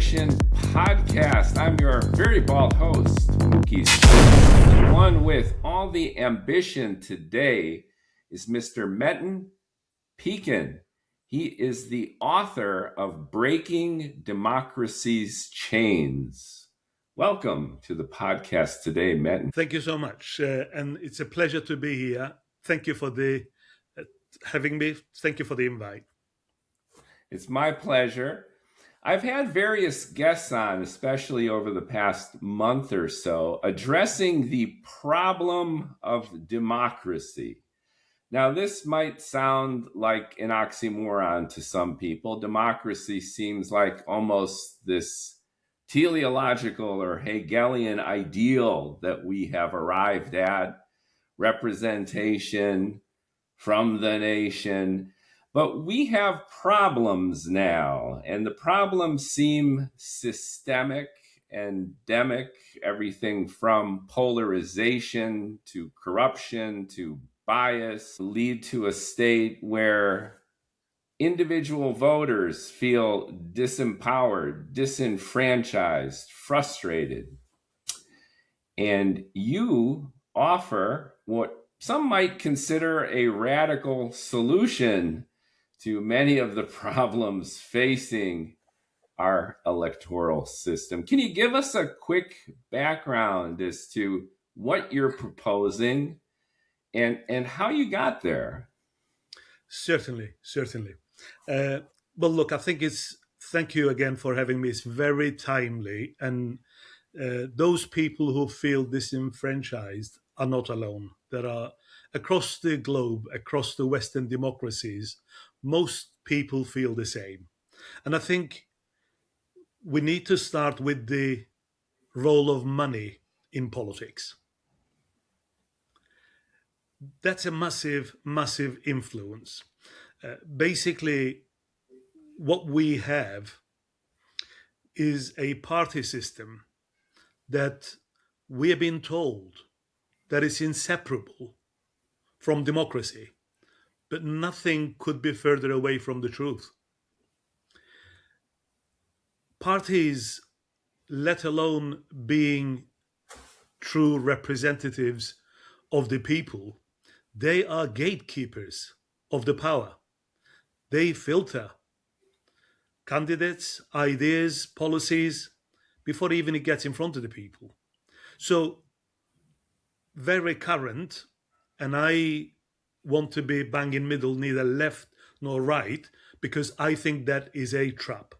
Edition podcast. I'm your very bald host, Mookie. The one with all the ambition today is Mr. Metin Pekin. He is the author of Breaking Democracies' Chains. Welcome to the podcast today, Metin. Thank you so much. And it's a pleasure to be here. Thank you for having me. Thank you for the invite. It's my pleasure. I've had various guests on, especially over the past month or so, addressing the problem of democracy. Now, this might sound like an oxymoron to some people. Democracy seems like almost this teleological or Hegelian ideal that we have arrived at, representation from the nation. But we have problems now, and the problems seem systemic, endemic, everything from polarization to corruption to bias, lead to a state where individual voters feel disempowered, disenfranchised, frustrated. And you offer what some might consider a radical solution to many of the problems facing our electoral system. Can you give us a quick background as to what you're proposing and how you got there? Certainly. Well, look, I think thank you again for having me. It's very timely. And those people who feel disenfranchised are not alone. There are, across the globe, across the Western democracies, most people feel the same. And I think we need to start with the role of money in politics. That's a massive influence. Basically, what we have is a party system that we have been told that is inseparable from democracy, but nothing could be further away from the truth. Parties, let alone being true representatives of the people, they are gatekeepers of the power. They filter candidates, ideas, policies before even it gets in front of the people. So, very current, and I want to be bang in middle, neither left nor right, because I think that is a trap.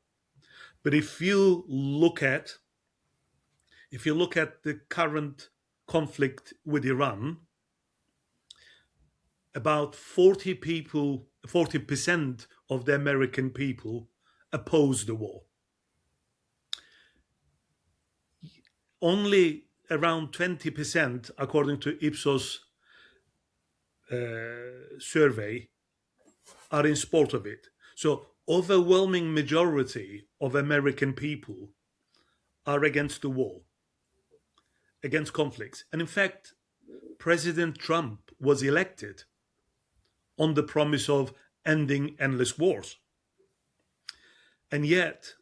But if you look at the current conflict with Iran, about 40% of the American people oppose the war. Only around 20%, according to Ipsos survey, are in support of it. So overwhelming majority of American people are against the war, against conflicts. And in fact, President Trump was elected on the promise of ending endless wars. And yet,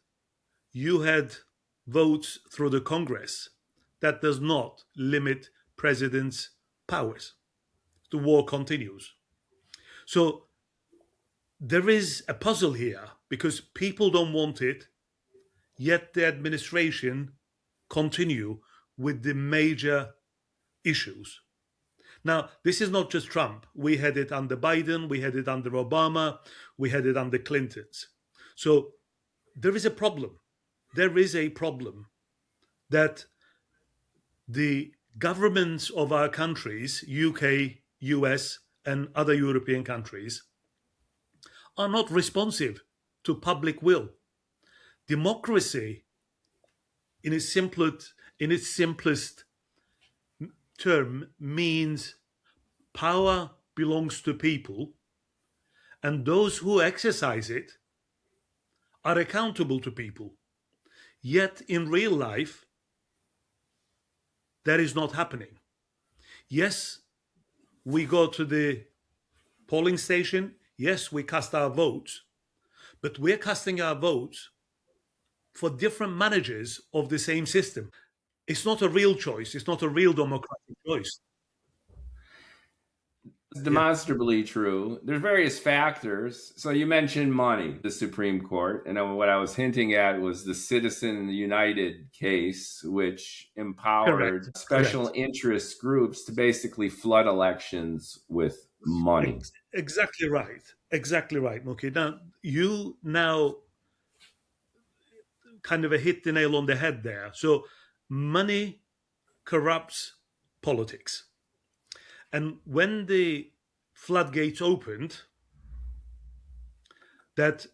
you had votes through the Congress that does not limit presidents' powers. The war continues. So there is a puzzle here because people don't want it, yet the administration continue with the major issues. Now, this is not just Trump. We had it under Biden, we had it under Obama, we had it under Clinton's. So there is a problem. There is a problem that the governments of our countries, UK, US, and other European countries, are not responsive to public will. Democracy, in its simplest term, means power belongs to people, and those who exercise it are accountable to people. Yet in real life, that is not happening. Yes, we go to the polling station. Yes, we cast our votes, but we're casting our votes for different managers of the same system. It's not a real choice. It's not a real democratic choice. Yeah, Demonstrably true. There's various factors. So you mentioned money, the Supreme Court, and what I was hinting at was the Citizen United case, which correct, empowered special correct. interest groups to basically flood elections with money. Exactly right. Exactly right, Mookie. Now, you now kind of hit the nail on the head there. So, money corrupts politics. And when the floodgates opened, that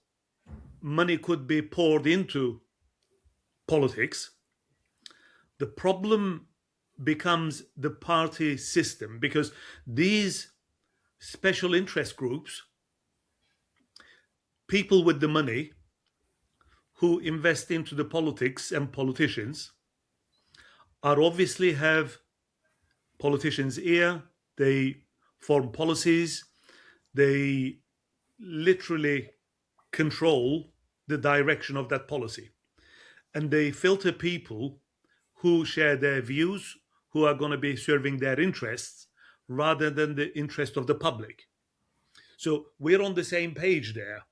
money could be poured into politics, the problem becomes the party system because these special interest groups, people with the money who invest into the politics and politicians, are obviously have politicians' ear. They form policies. They literally control the direction of that policy. And they filter people who share their views, who are going to be serving their interests rather than the interest of the public. So we're on the same page there.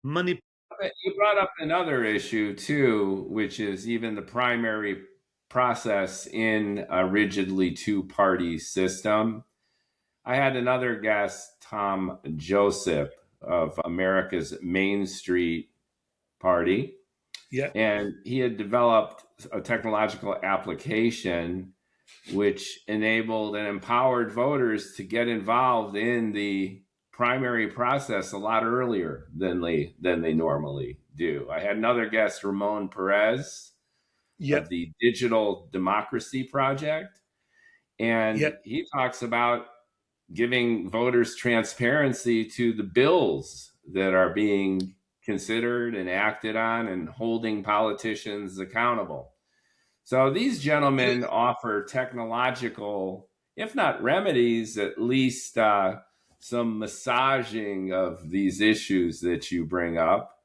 Money. You brought up another issue too, which is even the primary process in a rigidly two-party system. I had another guest, Tom Joseph of America's Main Street Party, Yeah, and he had developed a technological application which enabled and empowered voters to get involved in the primary process a lot earlier than they normally do. I had another guest, Ramon Perez yeah, of the Digital Democracy Project, yeah. and he talks about giving voters transparency to the bills that are being considered and acted on and holding politicians accountable. So these gentlemen offer technological, if not remedies, at least some massaging of these issues that you bring up.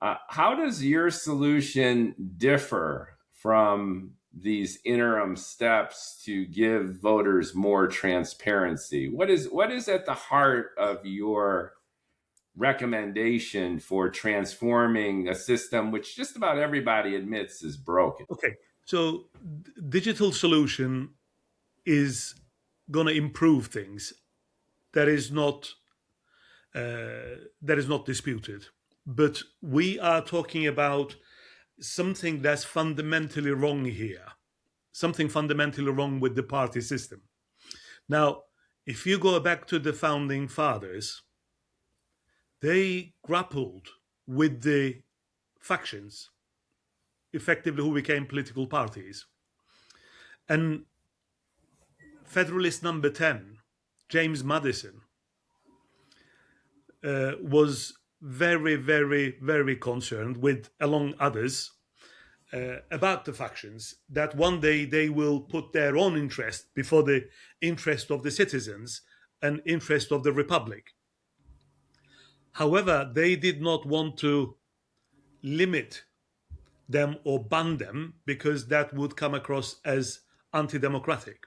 How does your solution differ from these interim steps to give voters more transparency? What is at the heart of your recommendation for transforming a system which just about everybody admits is broken? Okay. So digital solution is going to improve things. That is not that is not disputed. But we are talking about something that's fundamentally wrong here. Something fundamentally wrong with the party system. Now, if you go back to the founding fathers, they grappled with the factions, effectively who became political parties. And Federalist number 10, James Madison, was very, very, very concerned with, along others, about the factions, that one day they will put their own interest before the interest of the citizens and interest of the republic. However, they did not want to limit them or ban them because that would come across as anti-democratic.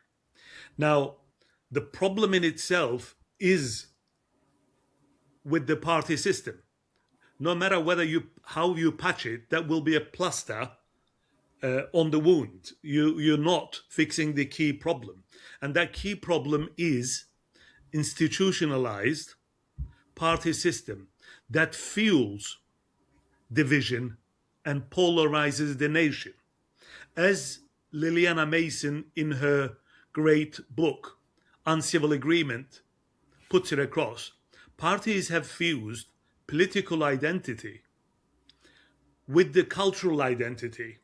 Now, the problem in itself is with the party system. No matter whether you how you patch it, that will be a plaster on the wound. You're not fixing the key problem, and that key problem is institutionalized party system that fuels division and polarizes the nation. As Liliana Mason in her great book Uncivil Agreement puts it across, parties have fused political identity with the cultural identity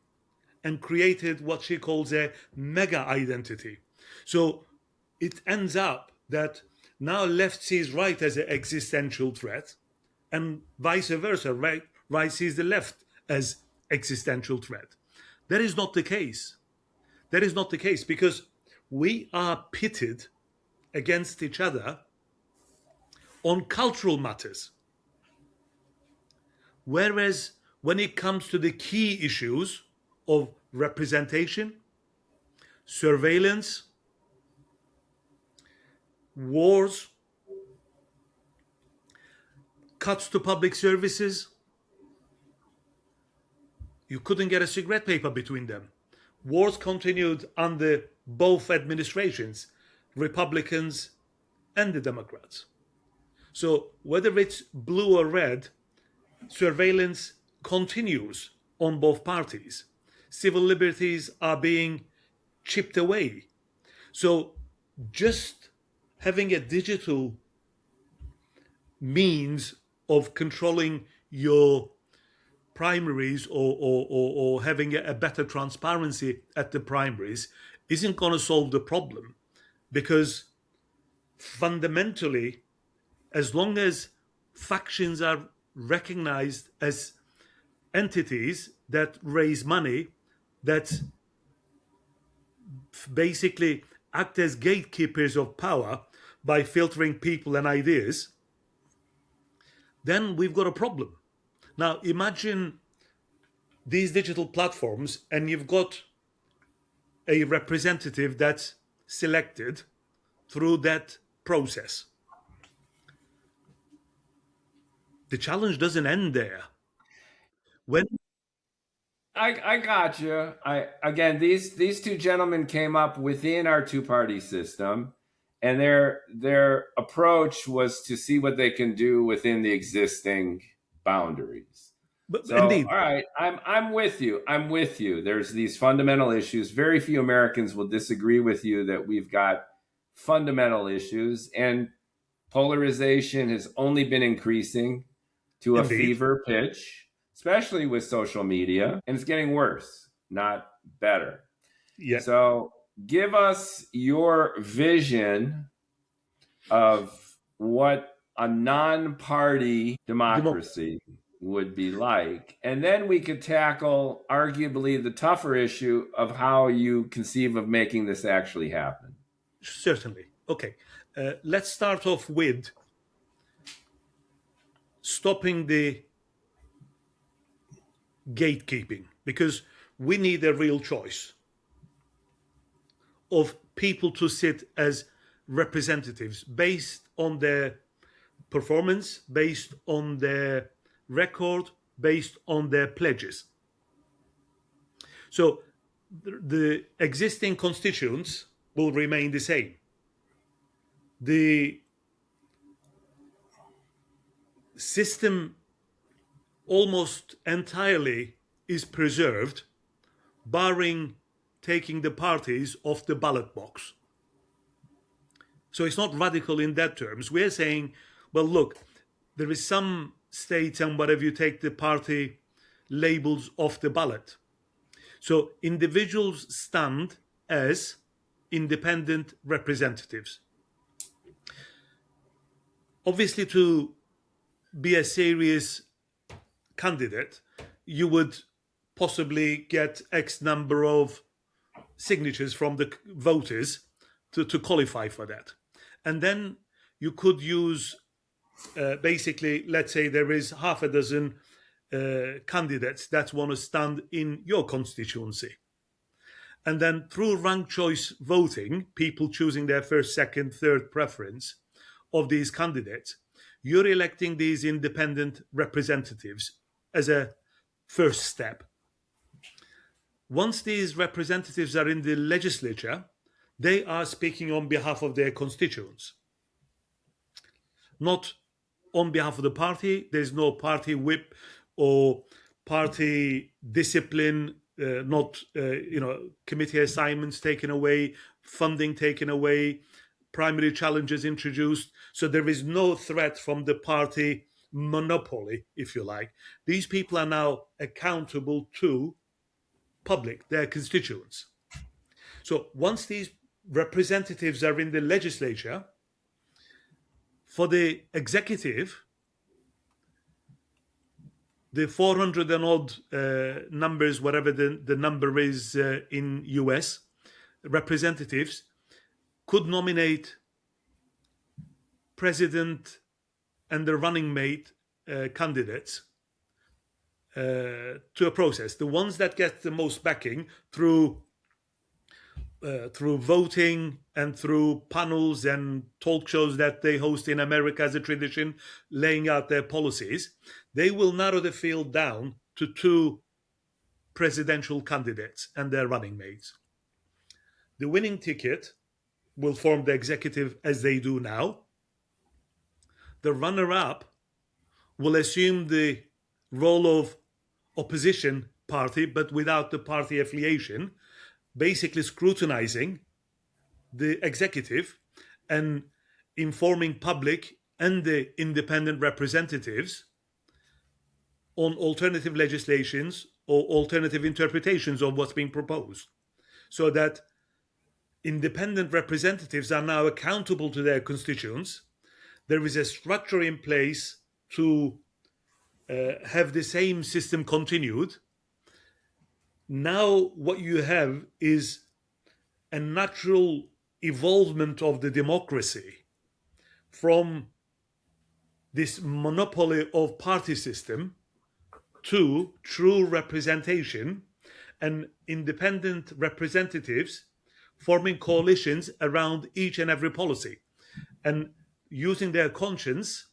and created what she calls a mega identity. So it ends up that now left sees right as an existential threat, and vice versa, right sees the left as existential threat. That is not the case. That is not the case because we are pitted against each other on cultural matters. Whereas when it comes to the key issues of representation, surveillance, wars, cuts to public services, you couldn't get a cigarette paper between them. Wars continued under both administrations, Republicans and the Democrats. So whether it's blue or red, surveillance continues on both parties. Civil liberties are being chipped away. So just having a digital means of controlling your primaries, or having a better transparency at the primaries isn't going to solve the problem, because fundamentally, as long as factions are recognized as entities that raise money, that basically act as gatekeepers of power by filtering people and ideas, then we've got a problem. Now, imagine these digital platforms and you've got a representative that's selected through that process. The challenge doesn't end there. When I got you. I again, these two gentlemen came up within our two party system, and their approach was to see what they can do within the existing boundaries. but So, indeed, all right, I'm with you. I'm with you. There's these fundamental issues. Very few Americans will disagree with you that we've got fundamental issues, and polarization has only been increasing to a indeed, fever pitch, especially with social media, and it's getting worse, not better. yeah, So, give us your vision of what a non party Demo- democracy would be like. And then we could tackle arguably the tougher issue of how you conceive of making this actually happen. certainly. Okay, let's start off with stopping the gatekeeping, because we need a real choice of people to sit as representatives based on their performance, based on their record, based on their pledges. So the existing constituents will remain the same. The system almost entirely is preserved, barring taking the parties off the ballot box. So it's not radical in that terms. We're saying, well, look, there is some states and whatever, you take the party labels off the ballot. So individuals stand as independent representatives. Obviously, to be a serious candidate, you would possibly get X number of signatures from the voters to qualify for that. And then you could use, basically, let's say there is half a dozen candidates that want to stand in your constituency. And then through ranked choice voting, people choosing their first, second, third preference of these candidates, you're electing these independent representatives as a first step. Once these representatives are in the legislature, they are speaking on behalf of their constituents, not on behalf of the party. There's no party whip or party discipline, not committee assignments taken away, funding taken away, primary challenges introduced. So there is no threat from the party monopoly, if you like. These people are now accountable to public, their constituents. So once these representatives are in the legislature, for the executive, the 400 and odd numbers, whatever the number is in US, representatives could nominate president and the running mate candidates to a process. The ones that get the most backing through voting and through panels and talk shows that they host in America as a tradition, laying out their policies, they will narrow the field down to two presidential candidates and their running mates. The winning ticket will form the executive as they do now. The runner-up will assume the role of opposition party, but without the party affiliation, basically scrutinizing the executive and informing public and the independent representatives on alternative legislations or alternative interpretations of what's being proposed, so that independent representatives are now accountable to their constituents. There is a structure in place to have the same system continued. Now what you have is a natural evolvement of the democracy from this monopoly of party system to true representation and independent representatives forming coalitions around each and every policy and using their conscience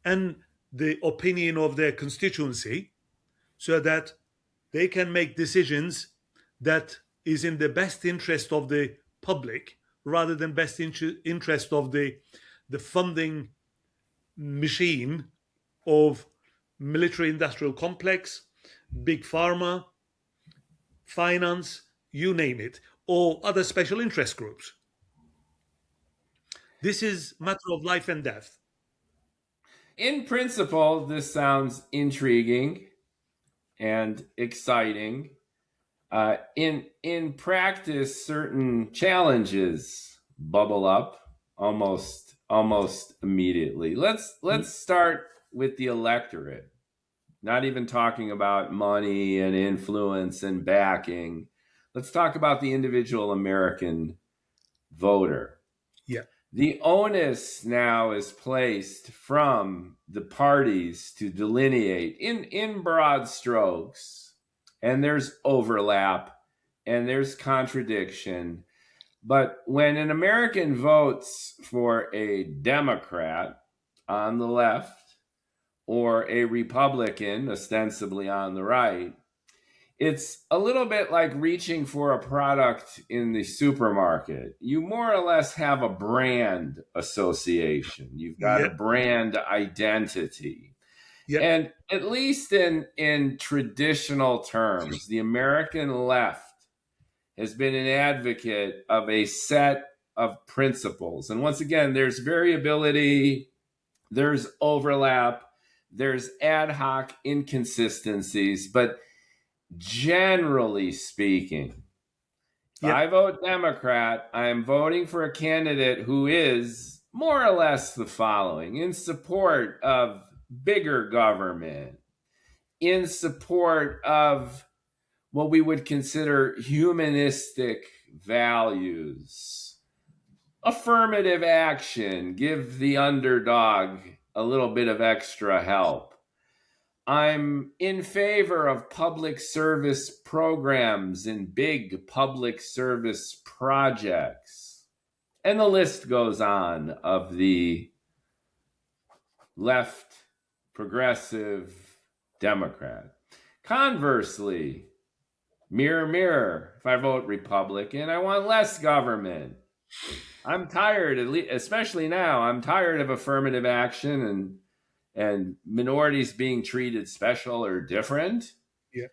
and the opinion of their constituency so that they can make decisions that is in the best interest of the public rather than best interest of the funding machine of military industrial complex, big pharma, finance, you name it, or other special interest groups. This is a matter of life and death. In principle, this sounds intriguing and exciting. In practice, certain challenges bubble up almost immediately. Let's start with the electorate. Not even talking about money and influence and backing. Let's talk about the individual American voter. Yeah. The onus now is placed from the parties to delineate in broad strokes, and there's overlap and there's contradiction. But when an American votes for a Democrat on the left or a Republican ostensibly on the right, it's a little bit like reaching for a product in the supermarket. You more or less have a brand association. You've got a brand identity. Yep. And at least in traditional terms, the American left has been an advocate of a set of principles. And once again, there's variability, there's overlap, there's ad hoc inconsistencies, but generally speaking, if I vote Democrat, I am voting for a candidate who is more or less the following: in support of bigger government, in support of what we would consider humanistic values, affirmative action, give the underdog a little bit of extra help. I'm in favor of public service programs and big public service projects. And the list goes on of the left progressive Democrat. Conversely, mirror, mirror, if I vote Republican, I want less government. I'm tired, especially now, I'm tired of affirmative action and minorities being treated special or different. Yeah.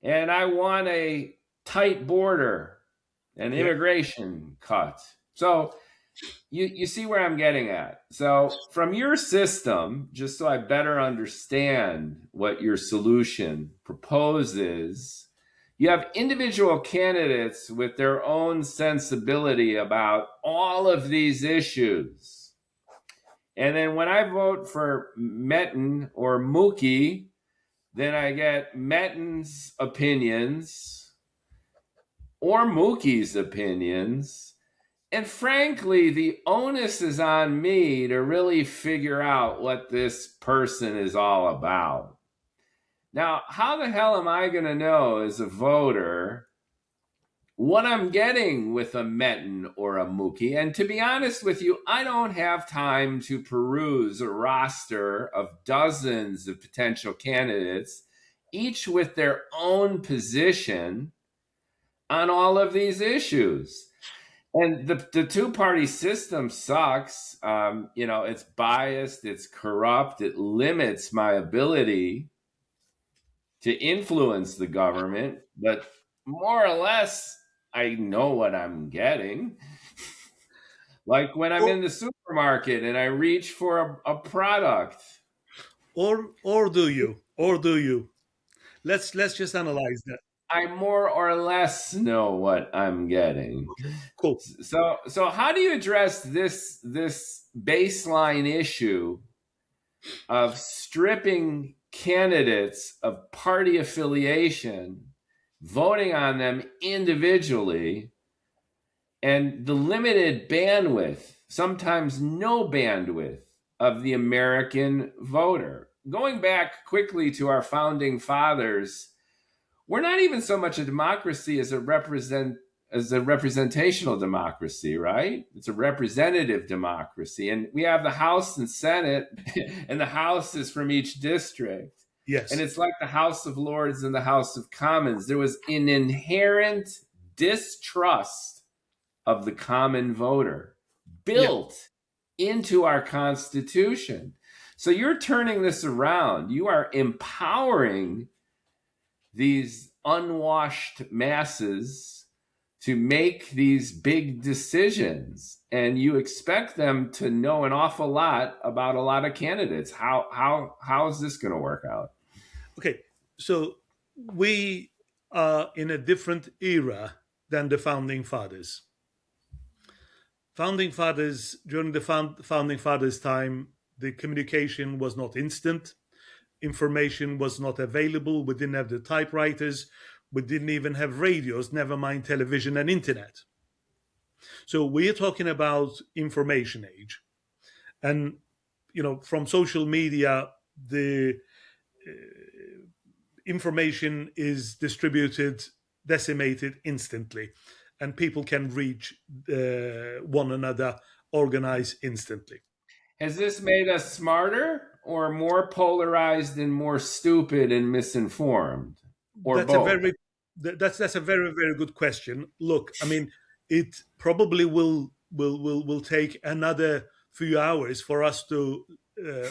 And I want a tight border and immigration cut. So you see where I'm getting at. So from your system, just so I better understand what your solution proposes, you have individual candidates with their own sensibility about all of these issues. And then when I vote for Metin or Mookie, then I get Metin's opinions or Mookie's opinions. And frankly, the onus is on me to really figure out what this person is all about. Now, how the hell am I going to know as a voter what I'm getting with a Metin or a Mookie? And to be honest with you, I don't have time to peruse a roster of dozens of potential candidates, each with their own position on all of these issues. And the two party system sucks. It's biased, it's corrupt, it limits my ability to influence the government, but more or less, I know what I'm getting. Like when I'm Or, in the supermarket and I reach for a product, or do you? Or do you? Let's just analyze that. I more or less know what I'm getting. Okay, cool. So how do you address this baseline issue of stripping candidates of party affiliation, voting on them individually, and the limited bandwidth, sometimes no bandwidth, of the American voter? Going back quickly to our founding fathers, we're not even so much a democracy as a representational democracy, right? It's a representative democracy. And we have the House and Senate, and the House is from each district. And Yes. it's like the House of Lords and the House of Commons. There was an inherent distrust of the common voter Yeah. built into our Constitution. So you're turning this around. You are empowering these unwashed masses to make these big decisions, and you expect them to know an awful lot about a lot of candidates. How is this going to work out? Okay. So we are in a different era than the founding fathers. Founding fathers, during the founding fathers' time, the communication was not instant. Information was not available. We didn't have the typewriters. We didn't even have radios, never mind television and internet. So we're talking about information age. And, from social media, the information is distributed, decimated instantly, and people can reach one another, organize instantly. Has this made us smarter or more polarized and more stupid and misinformed, or That's a both? very that's a very very good question. Look, I mean, it probably will take another few hours for us to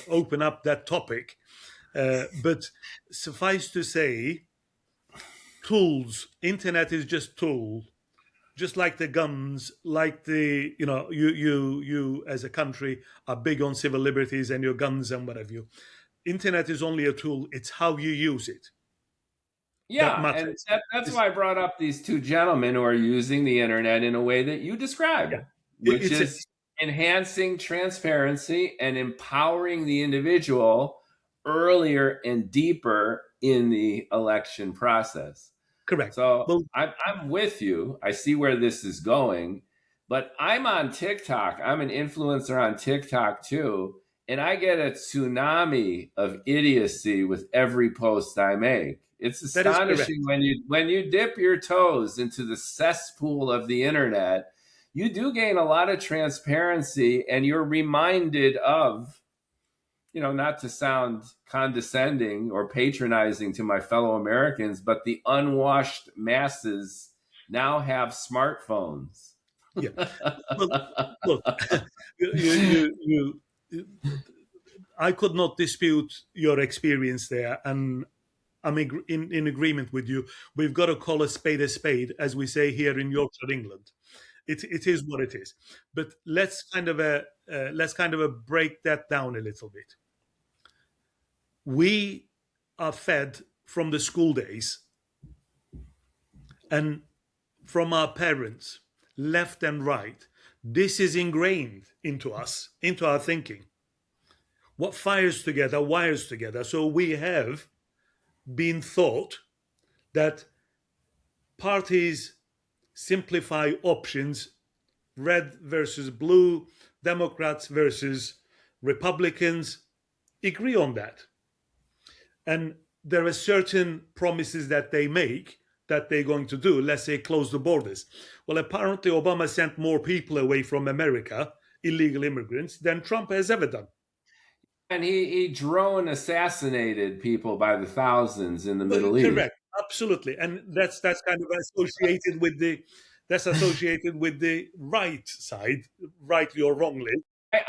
open up that topic, but suffice to say, tools. Internet is just tool, just like the guns, like the you as a country are big on civil liberties and your guns and whatever you. Internet is only a tool. It's how you use it that Yeah, and matters. that's It's, why I brought up these two gentlemen who are using the internet in a way that you yeah, described, which it's a, is enhancing transparency and empowering the individual earlier and deeper in the election process. correct. So Well, I'm with you. I see where this is going, but I'm on TikTok. I'm an influencer on TikTok too, and I get a tsunami of idiocy with every post I make. It's that is correct. astonishing when you dip your toes into the cesspool of the internet, you do gain a lot of transparency, and you're reminded of, not to sound condescending or patronizing to my fellow Americans, but the unwashed masses now have smartphones. Yeah. Well, look, you, I could not dispute your experience there, and I'm in agreement with you. We've got to call a spade, as we say here in Yorkshire, England. It is what it is. But let's kind of a break that down a little bit. We are fed from the school days and from our parents, left and right. This is ingrained into us, into our thinking. What fires together wires together. So we have been taught that parties simplify options, red versus blue, Democrats versus Republicans, agree on that. And there are certain promises that they make that they're going to do. Let's say close the borders. Well, apparently Obama sent more people away from America, illegal immigrants, than Trump has ever done. And he drone assassinated people by the thousands in the Middle East. Correct, absolutely, and that's kind of associated with the right side, rightly or wrongly.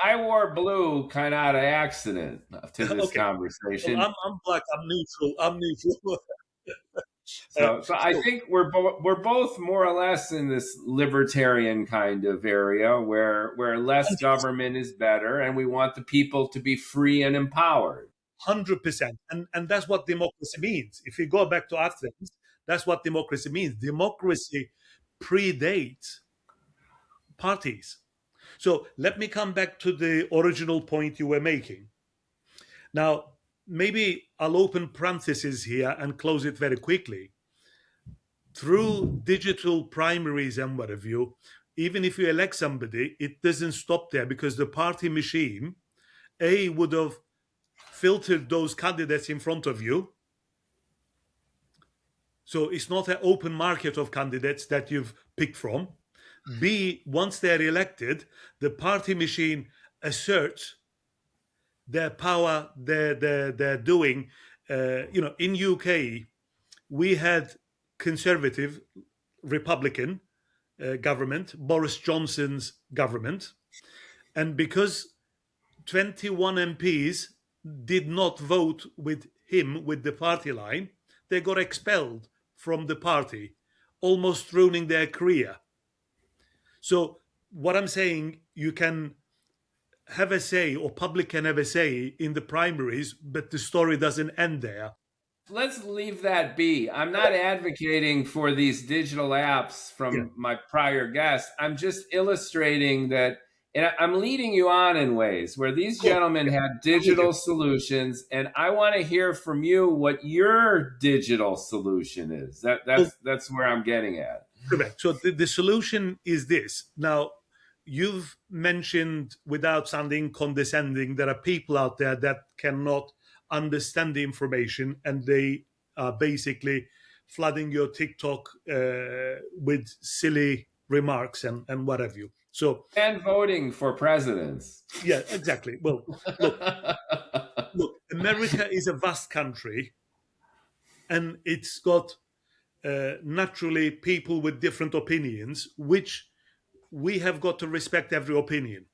I wore blue kind of out of accident to this Okay, well, conversation. I'm black. I'm neutral. I'm neutral. So I So think we're both more or less in this libertarian kind of area where less government is better, and we want the people to be free and empowered. 100%, and that's what democracy means. If you go back to Athens, that's what democracy means. Democracy predates parties. So let me come back to the original point you were making. Now, maybe I'll open parentheses here and close it very quickly. Through digital primaries and what have you, even if you elect somebody, it doesn't stop there because the party machine, A, would have filtered those candidates in front of you. So it's not an open market of candidates that you've picked from. B, once they're elected, the party machine asserts their power, they're doing. In UK, we had conservative Republican government, Boris Johnson's government, and because 21 MPs did not vote with him with the party line, they got expelled from the party, almost ruining their career. So what I'm saying, you can have a say, or public can have a say in the primaries, but the story doesn't end there. Let's leave that be. I'm not advocating for these digital apps Yeah. from my prior guests. I'm just illustrating that, and I'm leading you on in ways where these Cool. gentlemen Yeah. had I'm with you. digital solutions, and I want to hear from you what your digital solution is. Well, That's where I'm getting at. correct. So the solution is this. Now, you've mentioned, without sounding condescending, there are people out there that cannot understand the information and they are basically flooding your TikTok with silly remarks and what have you. So, And voting for presidents. yeah, exactly. Well, look, America is a vast country and it's got naturally people with different opinions, which we have got to respect every opinion.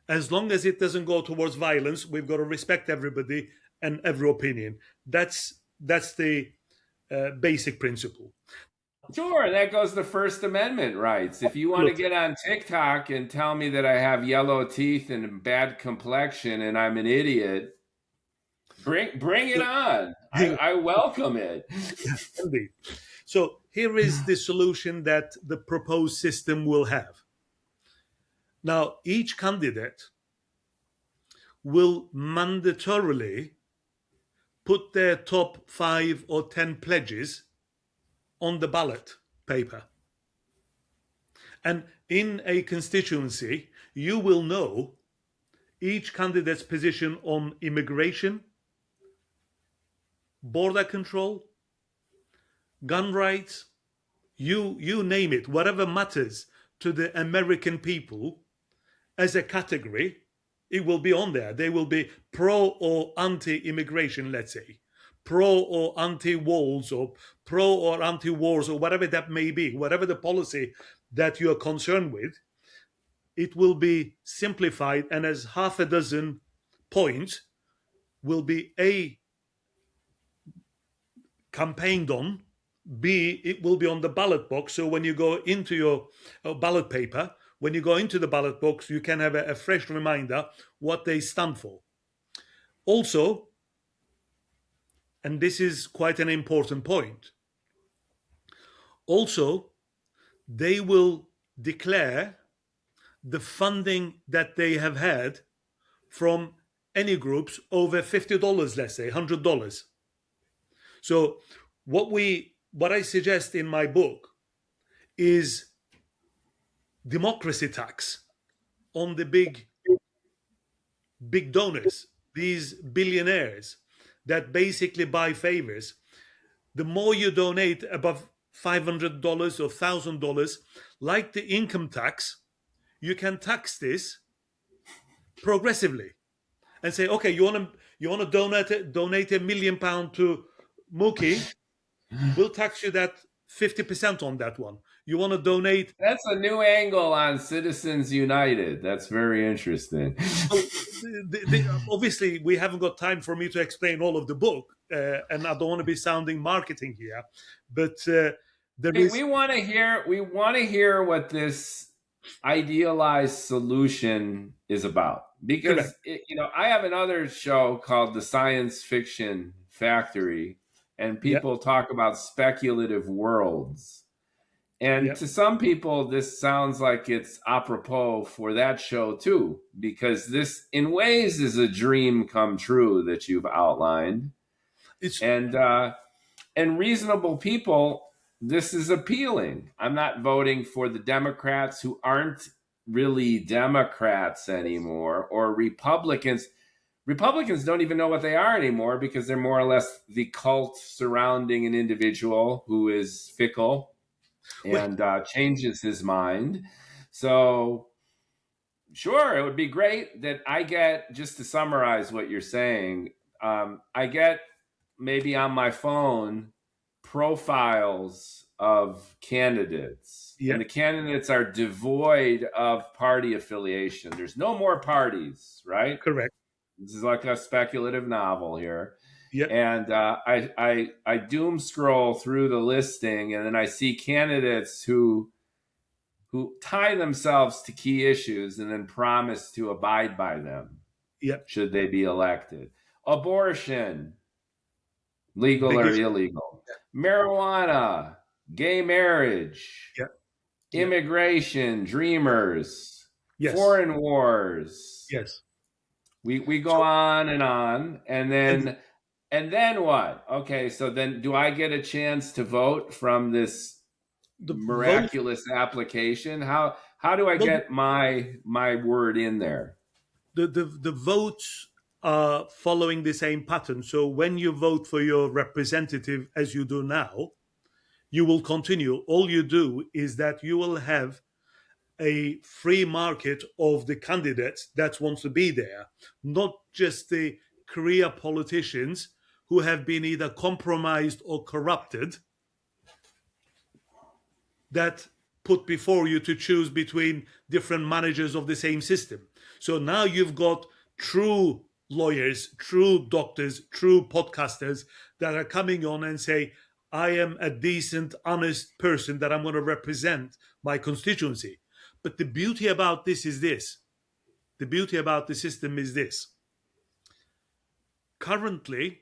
As long as it doesn't go towards violence, we've got to respect everybody and every opinion. That's the basic principle. Sure, that goes to First Amendment rights. If you want to Absolutely. get on TikTok and tell me that I have yellow teeth and bad complexion and I'm an idiot, bring it on. I welcome it. Indeed. So here is the solution that the proposed system will have. Now, each candidate will mandatorily put their top 5 or 10 pledges on the ballot paper. And in a constituency, you will know each candidate's position on immigration, border control, gun rights, you name it, whatever matters to the American people as a category, it will be on there. They will be pro or anti immigration, let's say, pro or anti walls, or pro or anti wars, or whatever that may be, whatever the policy that you are concerned with, it will be simplified, and as half a dozen points will be A, campaigned on, B, it will be on the ballot box. So when you go into your ballot paper, when you go into the ballot box, you can have a fresh reminder what they stand for. Also, and this is quite an important point, also, they will declare the funding that they have had from any groups over $50, let's say $100. So what I suggest in my book is democracy tax on the big donors, these billionaires, that basically buy favors. The more you donate above $500 or $1,000, like the income tax, you can tax this progressively and say, okay, you want to donate £1 million to Mookie, we'll tax you that 50% on that one. You want to donate. That's a new angle on Citizens United. That's very interesting. Oh, obviously, we haven't got time for me to explain all of the book, and I don't want to be sounding marketing here, but there We is want to hear. We want to hear what this idealized solution is about, because correct. I have another show called The Science Fiction Factory, and Yeah, people talk about speculative worlds. And yeah. to some people, this sounds like it's apropos for that show too, because this, in ways, is a dream come true that you've outlined. It's And reasonable people, this is appealing. I'm not voting for the Democrats who aren't really Democrats anymore, or Republicans. Republicans don't even know what they are anymore, because they're more or less the cult surrounding an individual who is fickle wait. and changes his mind. So, sure, it would be great that I get, just to summarize what you're saying, I get maybe on my phone profiles of candidates, Yeah, and the candidates are devoid of party affiliation. There's no more parties, right? correct. This is like a speculative novel here. Yeah, And I doom scroll through the listing, and then I see candidates who tie themselves to key issues and then promise to abide by them yeah. should they be elected. Abortion, legal Big or issue. illegal. Marijuana, gay marriage, Yeah, yeah. immigration, dreamers, Yes, foreign wars. yes. We go So on, and ex- then what? Okay, so then do I get a chance to vote from this the vote, miraculous application? How do I well, get my word in there? the votes are following the same pattern. So when you vote for your representative, as you do now, you will continue. All you do is that you will have a free market of the candidates that wants to be there, not just the career politicians who have been either compromised or corrupted, that put before you to choose between different managers of the same system. So now you've got true lawyers, true doctors, true podcasters that are coming on and say, I am a decent, honest person that I'm going to represent my constituency. But the beauty about this is this. The beauty about the system is this. Currently,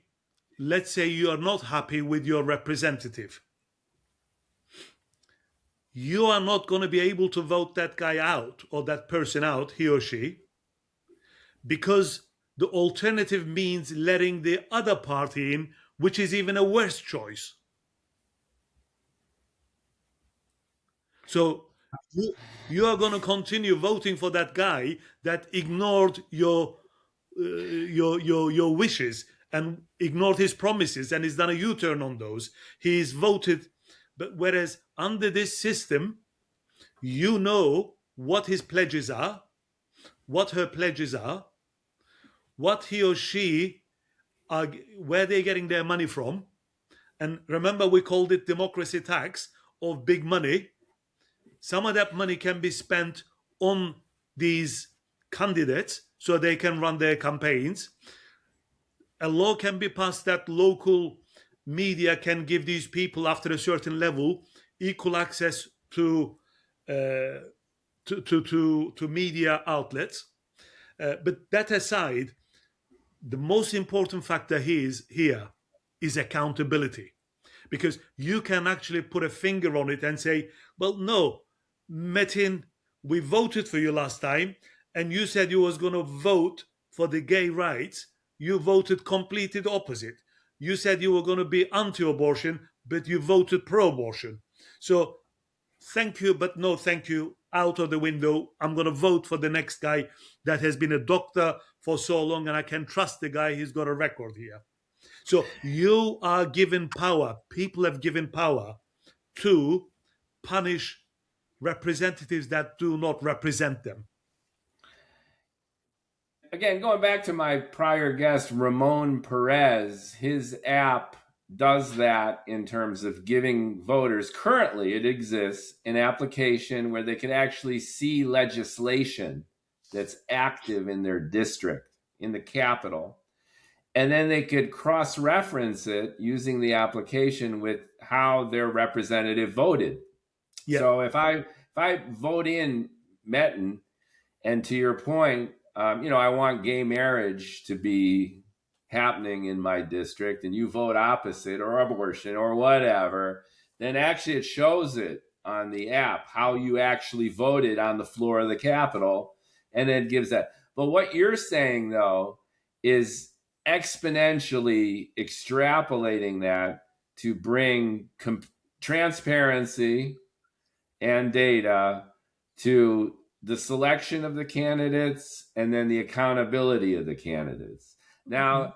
let's say you are not happy with your representative. You are not going to be able to vote that guy out or that person out, he or she, because the alternative means letting the other party in, which is even a worse choice. So you are going to continue voting for that guy that ignored your wishes and ignored his promises and has done a U-turn on those. He's voted, but whereas under this system, you know what his pledges are, what her pledges are, what he or she are, where they're getting their money from. And remember, we called it democracy tax of big money. Some of that money can be spent on these candidates so they can run their campaigns. A law can be passed that local media can give these people, after a certain level, equal access uh, to media outlets. But that aside, the most important factor here is accountability, because you can actually put a finger on it and say, well, no, Metin, we voted for you last time, and you said you was going to vote for the gay rights. You voted completely the opposite. You said you were going to be anti-abortion, but you voted pro-abortion. So thank you, but no thank you, out of the window. I'm going to vote for the next guy that has been a doctor for so long, and I can trust the guy. He's got a record here. So you are given power. People have given power to punish representatives that do not represent them. Again, going back to my prior guest, Ramon Perez, his app does that in terms of giving voters, currently it exists, an application where they can actually see legislation that's active in their district, in the capital. And then they could cross reference it using the application with how their representative voted. Yeah. So if I vote in Metin, and to your point, I want gay marriage to be happening in my district, and you vote opposite or abortion or whatever, then actually it shows it on the app how you actually voted on the floor of the Capitol, and it gives that. But what you're saying, though, is exponentially extrapolating that to bring transparency and data to the selection of the candidates and then the accountability of the candidates. Now,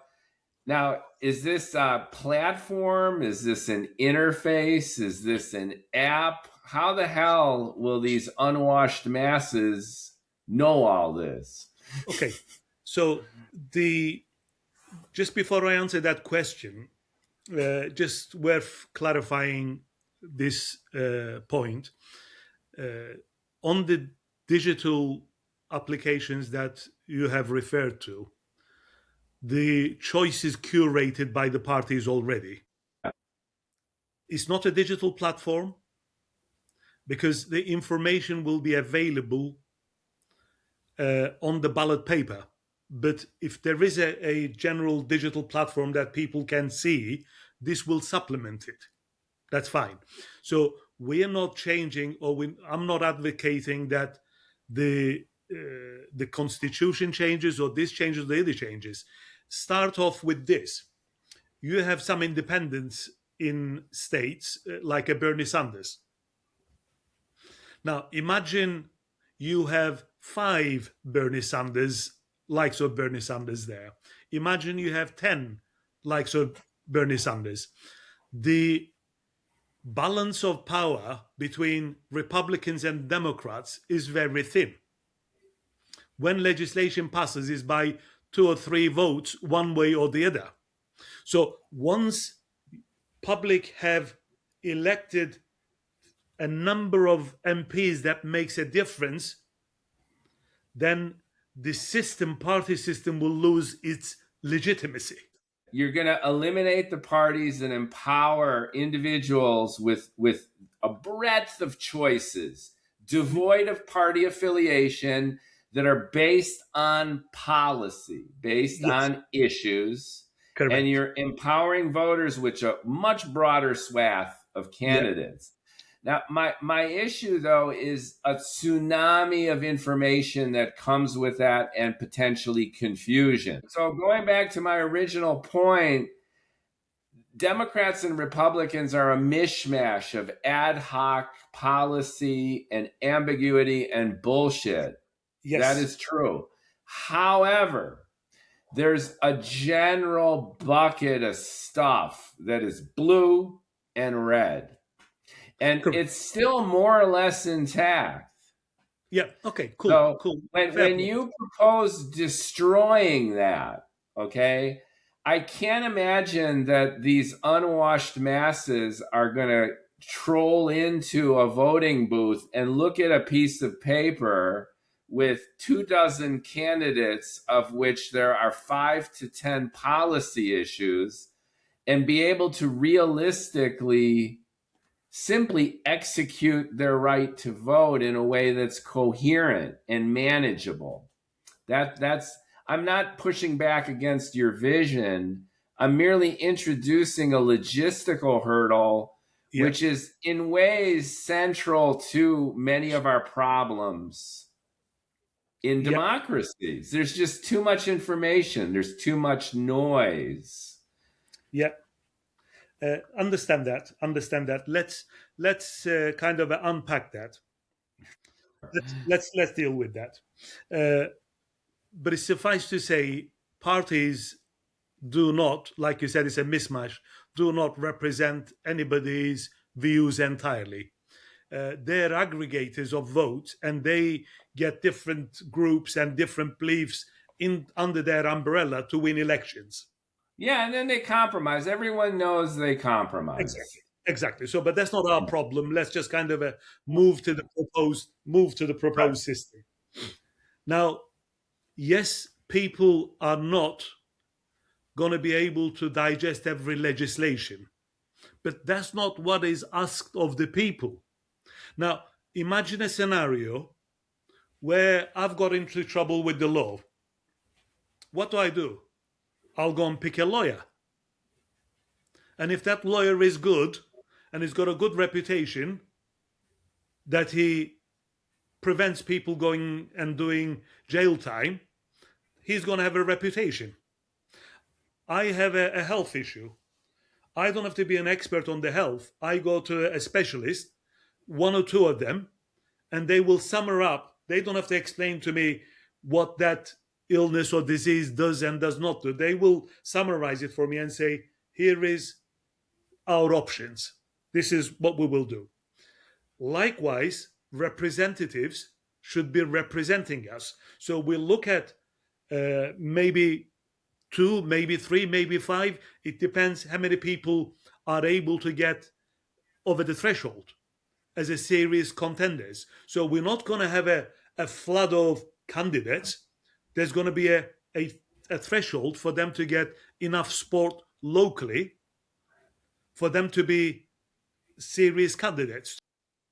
is this a platform? Is this an interface? Is this an app? How the hell will these unwashed masses know all this? Okay. So the just before I answer that question, just worth clarifying this point. On the digital applications that you have referred to, the choice is curated by the parties already. It's not a digital platform because the information will be available on the ballot paper. But if there is a general digital platform that people can see, this will supplement it. That's fine. So we are not changing, I'm not advocating that the constitution changes or this changes or the other changes. Start off with this. You have some independents in states like a Bernie Sanders. Now imagine you have 5 Bernie Sanders, likes of Bernie Sanders there. Imagine you have 10 likes of Bernie Sanders. The balance of power between Republicans and Democrats is very thin. When legislation passes is by 2 or 3 votes one way or the other. So once public have elected a number of MPs that makes a difference, then the party system will lose its legitimacy. You're going to eliminate the parties and empower individuals with a breadth of choices, devoid of party affiliation, that are based on policy, based Yes, on issues, and correct. you're empowering voters with a much broader swath of Yeah, candidates. Now, my issue, though, is a tsunami of information that comes with that and potentially confusion. So, going back to my original point, Democrats and Republicans are a mishmash of ad hoc policy and ambiguity and bullshit. That yes, is true. However, there's a general bucket of stuff that is blue and red, and correct. it's still more or less intact. Yeah, okay, cool, So cool. Fair when point. you propose destroying that, okay, I can't imagine that these unwashed masses are going to troll into a voting booth and look at a piece of paper with 24 candidates, of which there are 5 to 10 policy issues, and be able to realistically simply execute their right to vote in a way that's coherent and manageable. That's I'm not pushing back against your vision. I'm merely introducing a logistical hurdle Yeah, which is in ways central to many of our problems in yeah, democracies. There's just too much information, there's too much noise. yeah. Understand that. Understand that. Let's kind of unpack that. Let's deal with that. But it suffice to say, parties do not, like you said, it's a mismatch, do not represent anybody's views entirely. They're aggregators of votes, and they get different groups and different beliefs in under their umbrella to win elections. Yeah, and then they compromise. Everyone knows they Exactly. compromise. Exactly. So, but that's not our problem. Let's just kind of move to the proposed system. Now, yes, people are not going to be able to digest every legislation, but that's not what is asked of the people. Now, imagine a scenario where I've got into trouble with the law. What do? I'll go and pick a lawyer. And if that lawyer is good and he's got a good reputation, that he prevents people going and doing jail time, he's going to have a reputation. I have a health issue. I don't have to be an expert on the health. I go to a specialist, one or two of them, and they will sum her up. They don't have to explain to me what that illness or disease does and does not do. They will summarize it for me and say, here is our options. This is what we will do. Likewise, representatives should be representing us. So we'll look at maybe two, maybe three, maybe five. It depends how many people are able to get over the threshold as a serious contenders. So we're not going to have a flood of candidates. There's going to be a threshold for them to get enough support locally for them to be serious candidates.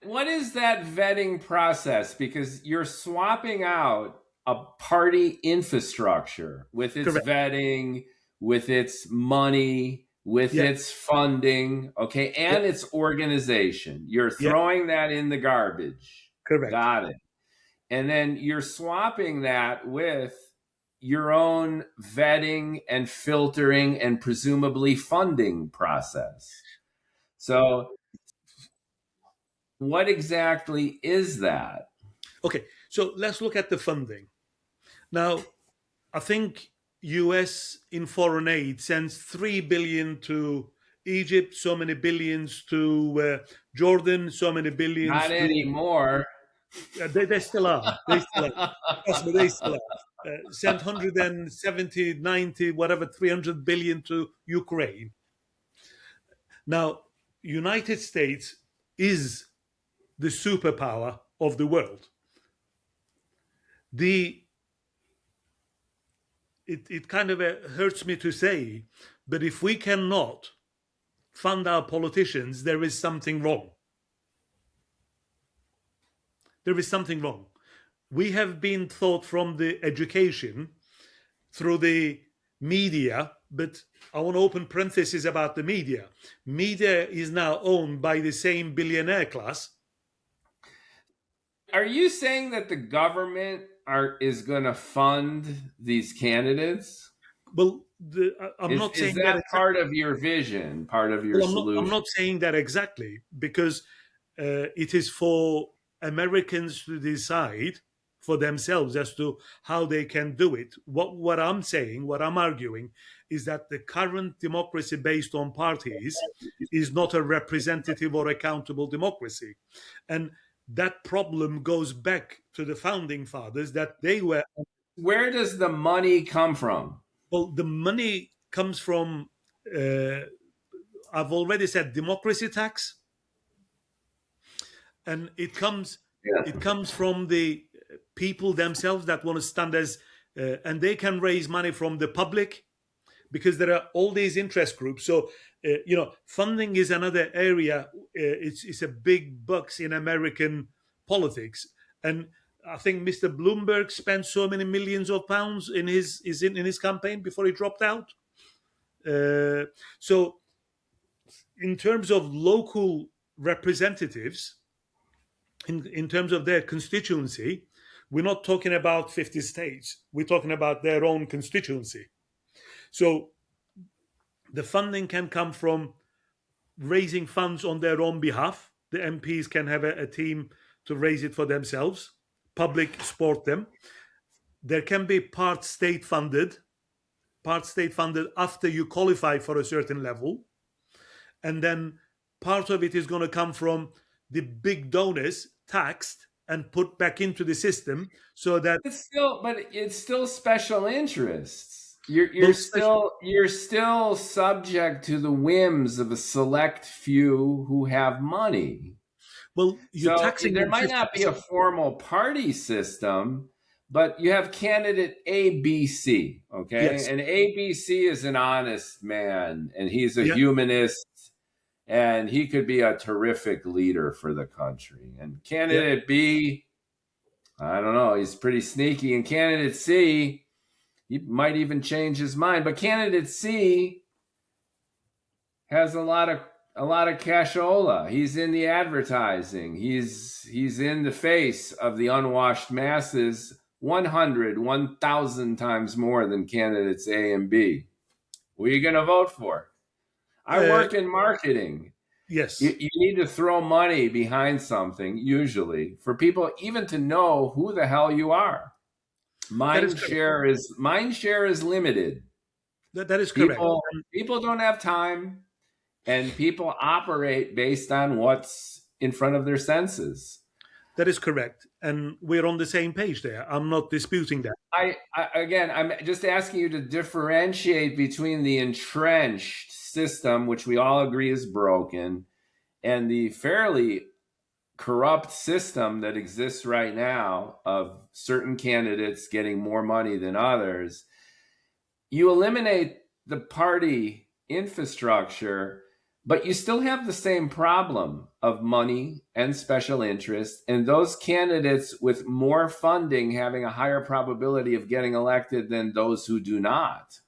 What is that vetting process? Because you're swapping out a party infrastructure with its Correct. vetting, with its money, with Yeah. its funding, okay, Yeah. and its organization. You're Yeah. throwing that in the garbage. Correct. Got it. And then you're swapping that with your own vetting and filtering and presumably funding process. So, what exactly is that? Okay. So let's look at the funding. Now, I think US in foreign aid sends 3 billion to Egypt, so many billions to Jordan, so many billions Not to anymore. they still are. They still are. Trust me, they still are. Sent 170, 90, whatever, 300 billion to Ukraine. Now, United States is the superpower of the world. The it kind of hurts me to say, but if we cannot fund our politicians, there is something wrong. There is something wrong. We have been taught from the education through the media, but I want to open parentheses about the media. Media is now owned by the same billionaire class. Are you saying that the government is going to fund these candidates? Well, I'm Is not is saying that that exactly. part of your vision, part of your Well, I'm solution? not saying that exactly because it is for Americans to decide for themselves as to how they can do it. What I'm saying, what I'm arguing, is that the current democracy based on parties is not a representative or accountable democracy, and that problem goes back to the founding fathers that they were. Where does the money come from? Well, the money comes from. I've already said democracy tax, and it Yeah. comes from the people themselves that want to stand as and they can raise money from the public because there are all these interest groups. So funding is another area. It's a big bucks in American politics, and I think Mr. Bloomberg spent so many millions of pounds in his campaign before he dropped out. So in terms of local representatives, in terms of their constituency, we're not talking about 50 states. We're talking about their own constituency. So the funding can come from raising funds on their own behalf. The MPs can have a team to raise it for themselves. Public support them. There can be part state funded, part state funded after you qualify for a certain level, and then part of it is going to come from the big donors, taxed and put back into the system, so that It's still special interests. You're well, you're still you're still subject to the whims of a select few who have money. you're So taxing there them might not be a 50%. formal party system, but you have candidate ABC, okay? Yes. And ABC is an honest man, and he's a Yeah. humanist, and he could be a terrific leader for the country. And Yeah. candidate B, I don't know, he's pretty sneaky. And candidate C, he might even change his mind. But candidate C has a lot of cashola. He's in the advertising. He's in the face of the unwashed masses 100, 1,000 times more than candidates A and B. Who are you going to vote for? I Uh, work in marketing. You, yes. you need to throw money behind something, usually, for people even to know who the hell you are. That is Mind correct. share is limited. That is correct. People don't have time, and people operate based on what's in front of their senses. That is correct. And we're on the same page there. I'm not disputing that. Again, I'm just asking you to differentiate between the entrenched system, which we all agree is broken, and the fairly corrupt system that exists right now of certain candidates getting more money than others. You eliminate the party infrastructure, but you still have the same problem of money and special interest, and those candidates with more funding having a higher probability of getting elected than those who do not.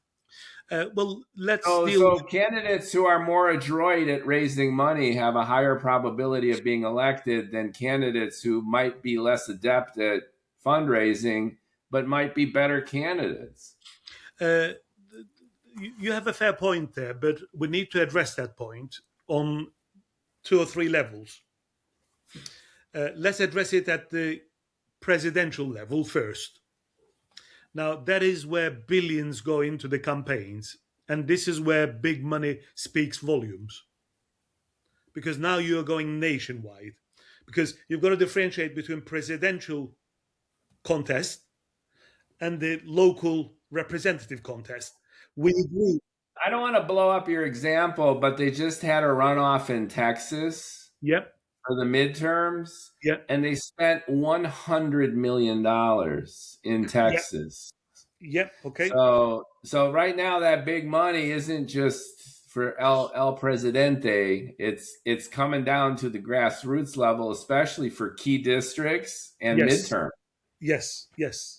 Let's So, deal so with. candidates who are more adroit at raising money have a higher probability of being elected than candidates who might be less adept at fundraising, but might be better candidates. Uh, you have a fair point there, but we need to address that point on two or three levels. Let's address it at the presidential level first. Now, that is where billions go into the campaigns, and this is where big money speaks volumes. Because now you are going nationwide. Because you've got to differentiate between presidential contest and the local representative contest. We agree. I don't want to blow up your example, but they just had a runoff in Texas Yep. for the midterms, Yep. and they spent $100 million in Yep. Texas. Yep. Okay. So right now that big money isn't just for El Presidente. It's coming down to the grassroots level, especially for key districts and Yes. midterm. Yes.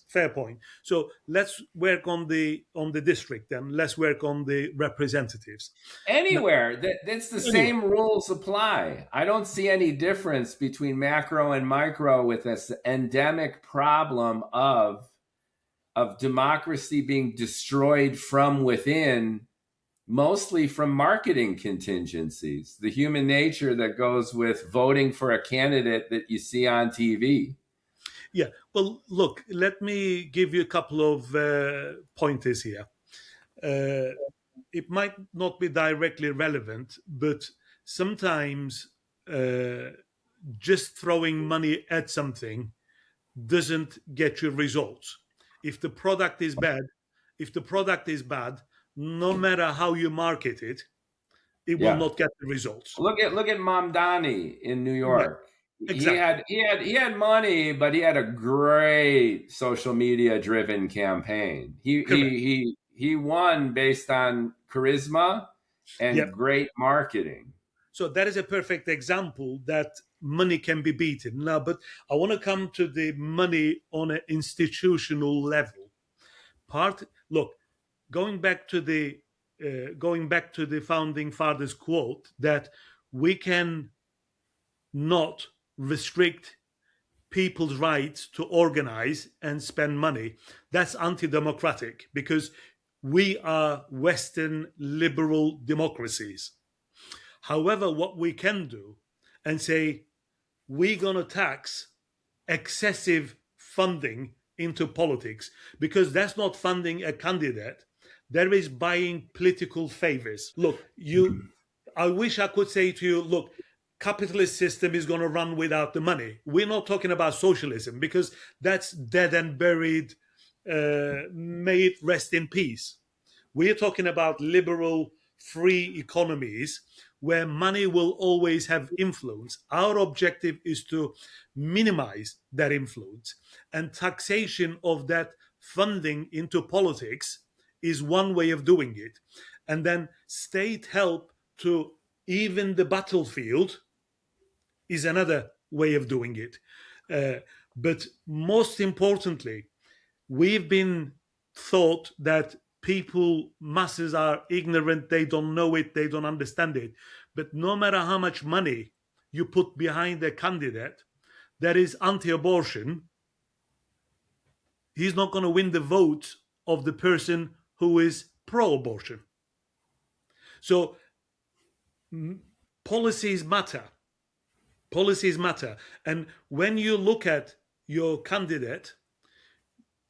Fair point. So let's work on the district then. Let's work on the representatives. Anywhere that's the Anyway, same rules apply. I don't see any difference between macro and micro with this endemic problem of democracy being destroyed from within, mostly from marketing contingencies, the human nature that goes with voting for a candidate that you see on TV. yeah. Well, look, let me give you a couple of pointers here. It might not be directly relevant, but sometimes just throwing money at something doesn't get you results. If the product is bad, no matter how you market it, it will Yeah. not get the results. Look at Mamdani in New Yeah, York. He exactly. had he had he had money, but he had a great social media driven campaign. He Correct. he he he won based on charisma and Yep. great marketing. So that is a perfect example that money can be beaten. Now, but I want to come to the money on an institutional level. Look, going back to the founding fathers quote that we can not restrict people's rights to organize and spend money. That's anti-democratic because we are Western liberal democracies. However, what we can do and say we're going to tax excessive funding into politics because that's not funding a candidate, There is buying political favors. Look, I wish I could say to you, look, capitalist system is going to run without the money. We're not talking about socialism because that's dead and buried. May it rest in peace. We're talking about liberal, free economies where money will always have influence. Our objective is to minimize that influence, and taxation of that funding into politics is one way of doing it. And then state help to even the battlefield is another way of doing it. But most importantly, we've been taught that people, masses are ignorant, they don't know it, they don't understand it. But no matter how much money you put behind a candidate that is anti abortion, he's not going to win the vote of the person who is pro abortion. So policies matter. Policies matter. And when you look at your candidate,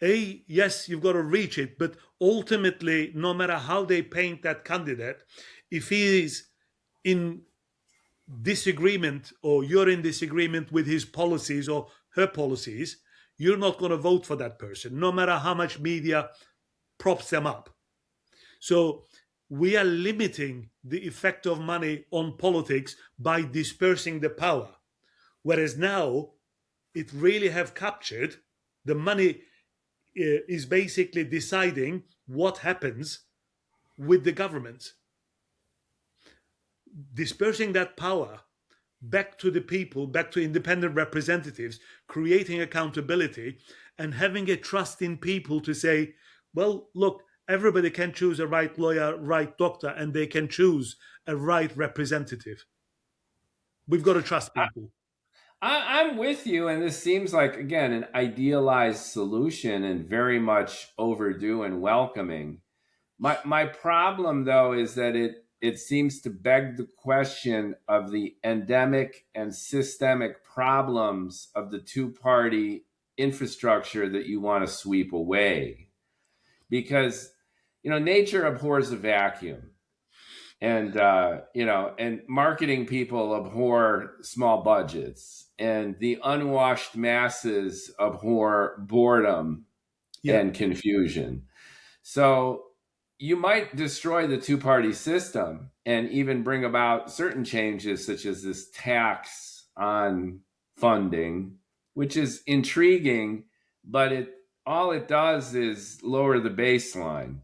yes, you've got to reach it, but ultimately, no matter how they paint that candidate, if he is in disagreement or you're in disagreement with his policies or her policies, you're not going to vote for that person, no matter how much media props them up. So we are limiting the effect of money on politics by dispersing the power. Whereas now it really have captured the money is basically deciding what happens with the government. Dispersing that power back to the people, back to independent representatives, creating accountability and having a trust in people to say, well, look, everybody can choose a right lawyer, right doctor, and they can choose a right representative. We've got to trust people. I'm with you, and this seems like, again, an idealized solution and very much overdue and welcoming. My problem, though, is that it seems to beg the question of the endemic and systemic problems of the two-party infrastructure that you want to sweep away. Because, nature abhors a vacuum. And, and marketing people abhor small budgets, and the unwashed masses abhor boredom and confusion. So you might destroy the two-party system and even bring about certain changes, such as this tax on funding, which is intriguing, but all it does is lower the baseline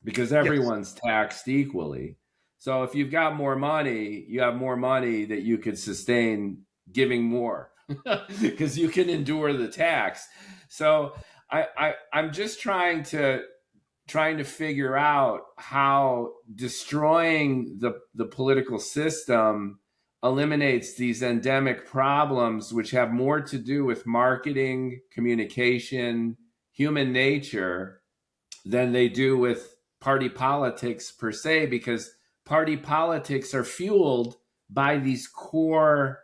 because everyone's taxed equally. So if you've got more money, you have more money that you could sustain giving more because you can endure the tax. So I'm just trying to figure out how destroying the political system eliminates these endemic problems, which have more to do with marketing, communication, human nature, than they do with party politics per se, because party politics are fueled by these core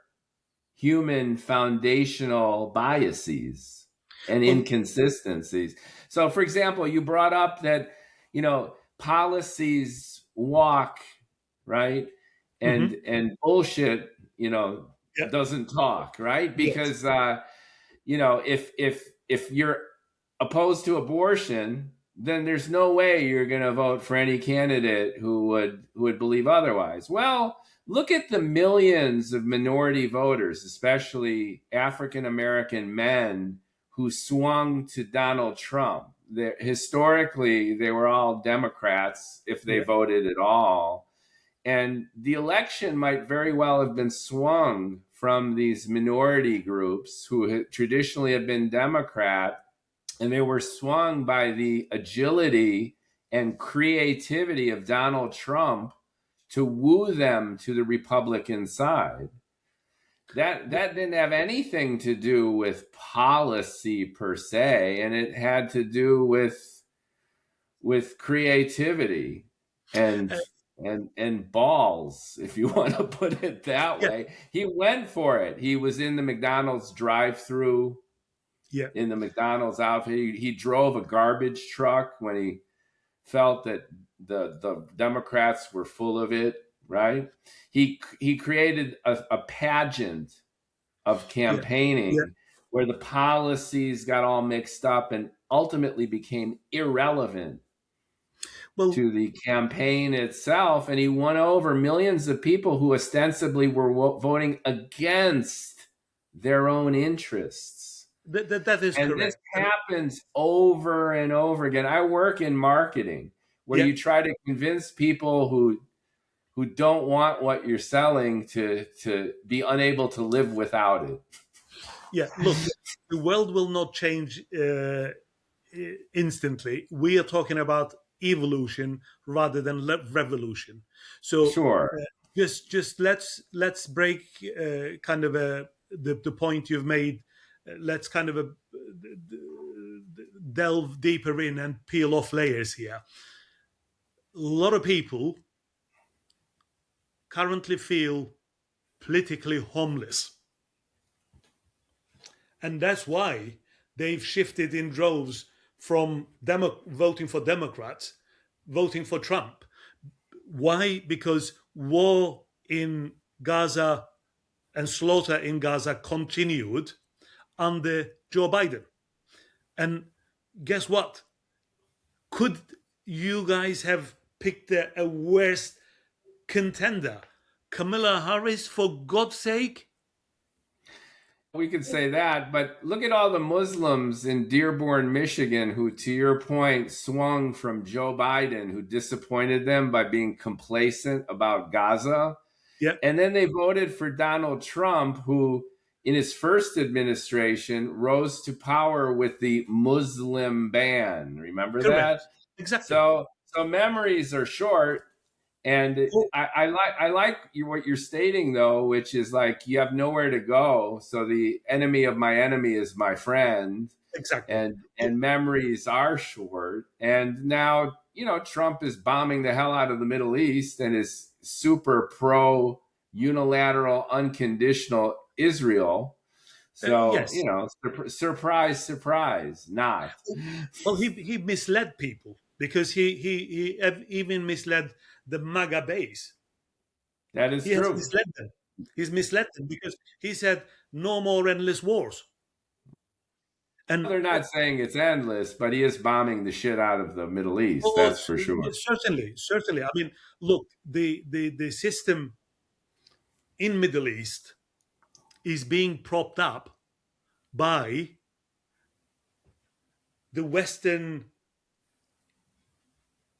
human foundational biases and inconsistencies. So, for example, you brought up that, policies walk, right? And bullshit, doesn't talk, right? Because, if you're opposed to abortion, then there's no way you're going to vote for any candidate who would believe otherwise. Well, look at the millions of minority voters, especially African American men, who swung to Donald Trump. Historically, they were all Democrats if they voted at all. And the election might very well have been swung from these minority groups who traditionally have been Democrat, and they were swung by the agility and creativity of Donald Trump to woo them to the Republican side. That didn't have anything to do with policy per se, and it had to do with creativity and balls, if you want to put it that way. He went for it. He was in the McDonald's drive-through. In the McDonald's outfit. He drove a garbage truck when he felt that the Democrats were full of it, right? He created a pageant of Yeah, yeah. campaigning where the policies got all mixed up and ultimately became irrelevant Well, to the campaign itself. And he won over millions of people who ostensibly were voting against their own interests. that is And this correct. happens over and over again. I work in marketing where Yeah, you try to convince people who don't want what you're selling to be unable to live without it. yeah. Look, the world will not change instantly. We are talking about evolution rather than revolution. So Sure. just let's break kind of the point you've made. Let's kind of delve deeper in and peel off layers here. A lot of people currently feel politically homeless, and that's why they've shifted in droves from voting for Democrats, voting for Trump. Why? Because war in Gaza and slaughter in Gaza continued under Joe Biden. And guess what? Could you guys have picked a worse contender? Kamala Harris, for God's sake? We could say that, but look at all the Muslims in Dearborn, Michigan, who, to your point, swung from Joe Biden, who disappointed them by being complacent about Gaza. Yeah, And then they voted for Donald Trump, who, in his first administration, rose to power with the Muslim ban. Remember that? correct. Exactly. So memories are short. And Oh, I like what you're stating though, which is like you have nowhere to go. So the enemy of my enemy is my friend, exactly. and memories are short. And now Trump is bombing the hell out of the Middle East and is super pro unilateral, unconditional Israel. So Yes. surprise, surprise, not. Well, he misled people because he even misled the MAGA base. That is He has true. misled them. He's misled them because he said no more endless wars. And They're not saying it's endless, but he is bombing the shit out of the Middle East. oh, That's for sure. certainly, certainly. I mean, look, the system in Middle East is being propped up by the Western,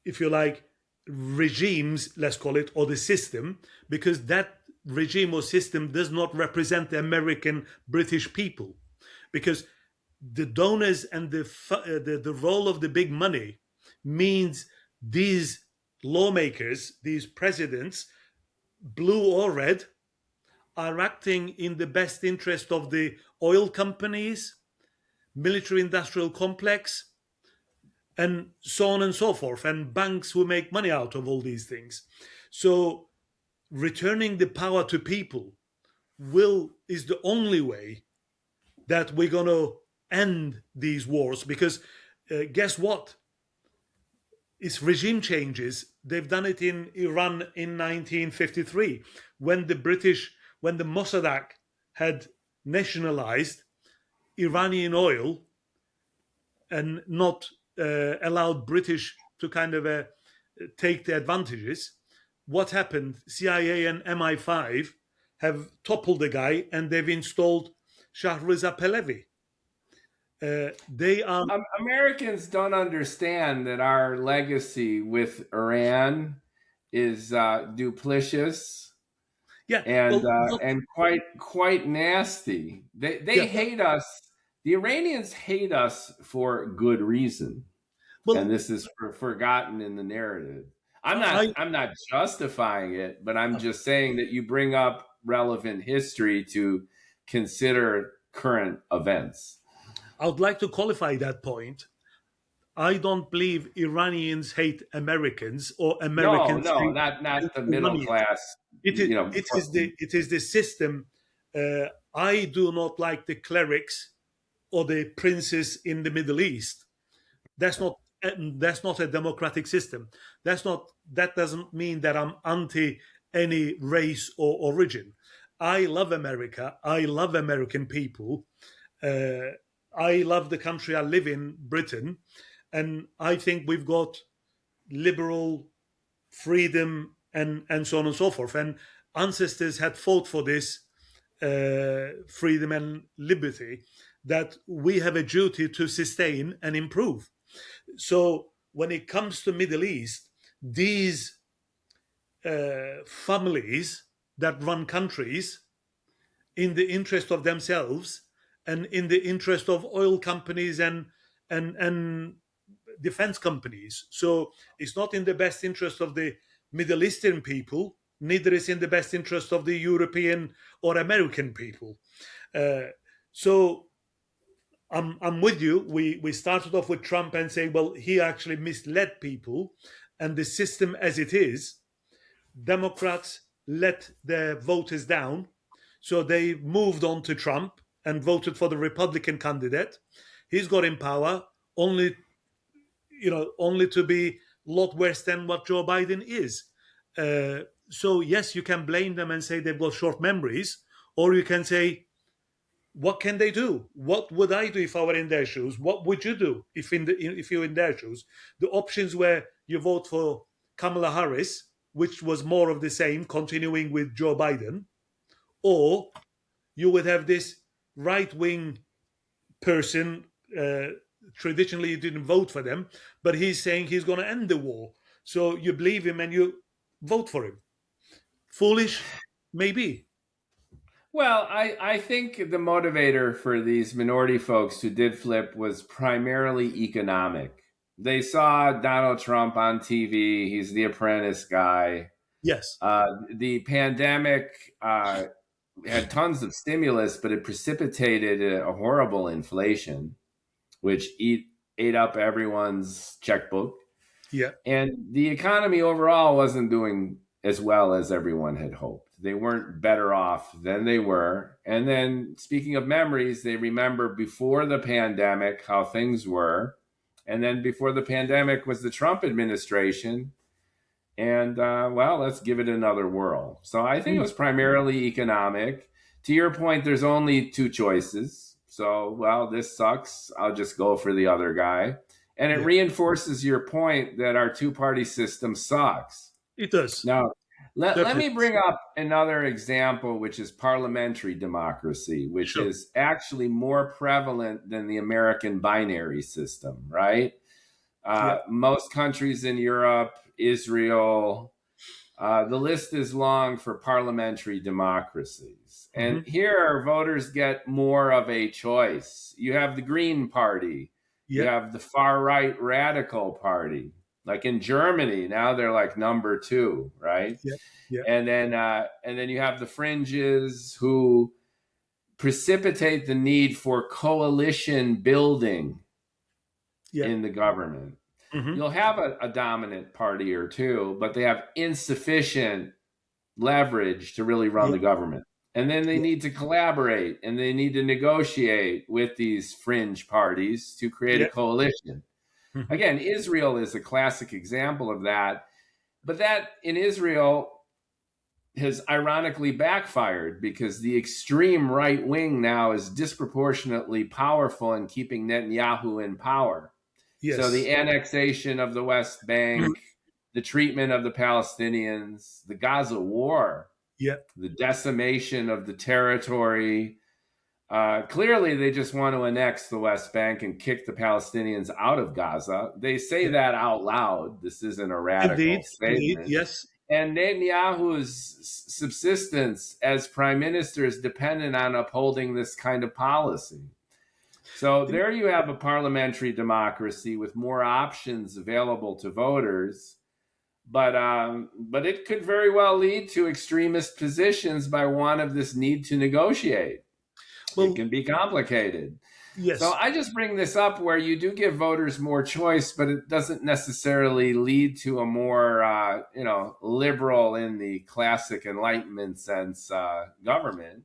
if you like, regimes, let's call it, or the system, because that regime or system does not represent the American British people. Because the donors and the role of the big money means these lawmakers, these presidents, blue or red, are acting in the best interest of the oil companies, military industrial complex, and so on and so forth, and banks who make money out of all these things. So returning the power to people is the only way that we're going to end these wars, because guess what? It's regime changes. They've done it in Iran in 1953 when when the Mossadegh had nationalized Iranian oil and not allowed British to kind of take the advantages. What happened? CIA and MI5 have toppled the guy and they've installed Shahriza Pahlavi. They are Americans don't understand that our legacy with Iran is duplicitous yeah. Well, look, and quite nasty. They yeah. hate us. The Iranians hate us for good reason, and Well, this is forgotten in the narrative. I I'm not justifying it, but I'm just saying that you bring up relevant history to consider current events. I would like to qualify that point. I don't believe Iranians hate Americans or No, Americans no, hate not the middle Iranians. class. It is the system. I do not like the clerics or the princes in the Middle East. That's not and that's not a democratic system. That doesn't mean that I'm anti any race or origin. I love America. I love American people. Uh, I love the country I live in, Britain, and I think we've got liberal freedom and so on and so forth. And ancestors had fought for this freedom and liberty that we have a duty to sustain and improve. So when it comes to Middle East, these families that run countries in the interest of themselves and in the interest of oil companies and defense companies. So it's not in the best interest of the Middle Eastern people, neither is in the best interest of the European or American people. Uh, so I'm with you. We started off with Trump and saying, well, he actually misled people, and the system as it is, Democrats let their voters down, so they moved on to Trump and voted for the Republican candidate. He's got in power only, only to be a lot worse than what Joe Biden is. So yes, you can blame them and say they've got short memories, or you can say, what can they do? What would I do if I were in their shoes? What would you do if you're in their shoes? The options were you vote for Kamala Harris, which was more of the same, continuing with Joe Biden, or you would have this right wing person. Traditionally, you didn't vote for them, but he's saying he's going to end the war. So you believe him and you vote for him. Foolish, maybe. Well, I think the motivator for these minority folks who did flip was primarily economic. They saw Donald Trump on TV. He's the apprentice guy. Yes. The pandemic had tons of stimulus, but it precipitated a horrible inflation, which ate up everyone's checkbook. Yeah. And the economy overall wasn't doing as well as everyone had hoped. They weren't better off than they were. And then, speaking of memories, they remember before the pandemic how things were. And then before the pandemic was the Trump administration. And, well, let's give it another whirl. So I think it was primarily economic. To your point, there's only two choices. So, well, this sucks. I'll just go for the other guy. And it reinforces your point that our two-party system sucks. It does. Now, let me bring up another example, which is parliamentary democracy, which is actually more prevalent than the American binary system, right? Most countries in Europe, Israel, the list is long for parliamentary democracies. And here, voters get more of a choice. You have the Green Party. You have the far-right radical party. Like in Germany, now they're like number 2, right? And then you have the fringes who precipitate the need for coalition building in the government. You'll have a dominant party or two, but they have insufficient leverage to really run the government. And then they need to collaborate and they need to negotiate with these fringe parties to create a coalition. Again, Israel is a classic example of that. But that in Israel has ironically backfired because the extreme right wing now is disproportionately powerful in keeping Netanyahu in power. So the annexation of the West Bank, the treatment of the Palestinians, the Gaza war, the decimation of the territory. Clearly, they just want to annex the West Bank and kick the Palestinians out of Gaza. They say that out loud. This isn't a radical statement. Indeed, yes. And Netanyahu's subsistence as prime minister is dependent on upholding this kind of policy. So there you have a parliamentary democracy with more options available to voters. But it could very well lead to extremist positions by one of this need to negotiate. Well, it can be complicated. Yes. So I just bring this up where you do give voters more choice, but it doesn't necessarily lead to a more, liberal in the classic Enlightenment sense government.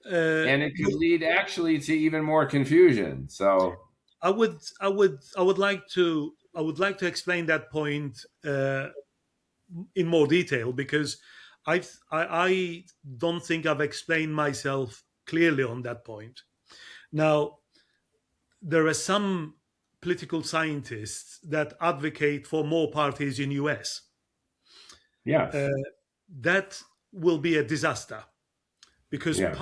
And it could lead actually to even more confusion. So I would like to I would like to explain that point in more detail, because I don't think I've explained myself clearly on that point. Now, there are some political scientists that advocate for more parties in US. Yes. That will be a disaster, because Yeah.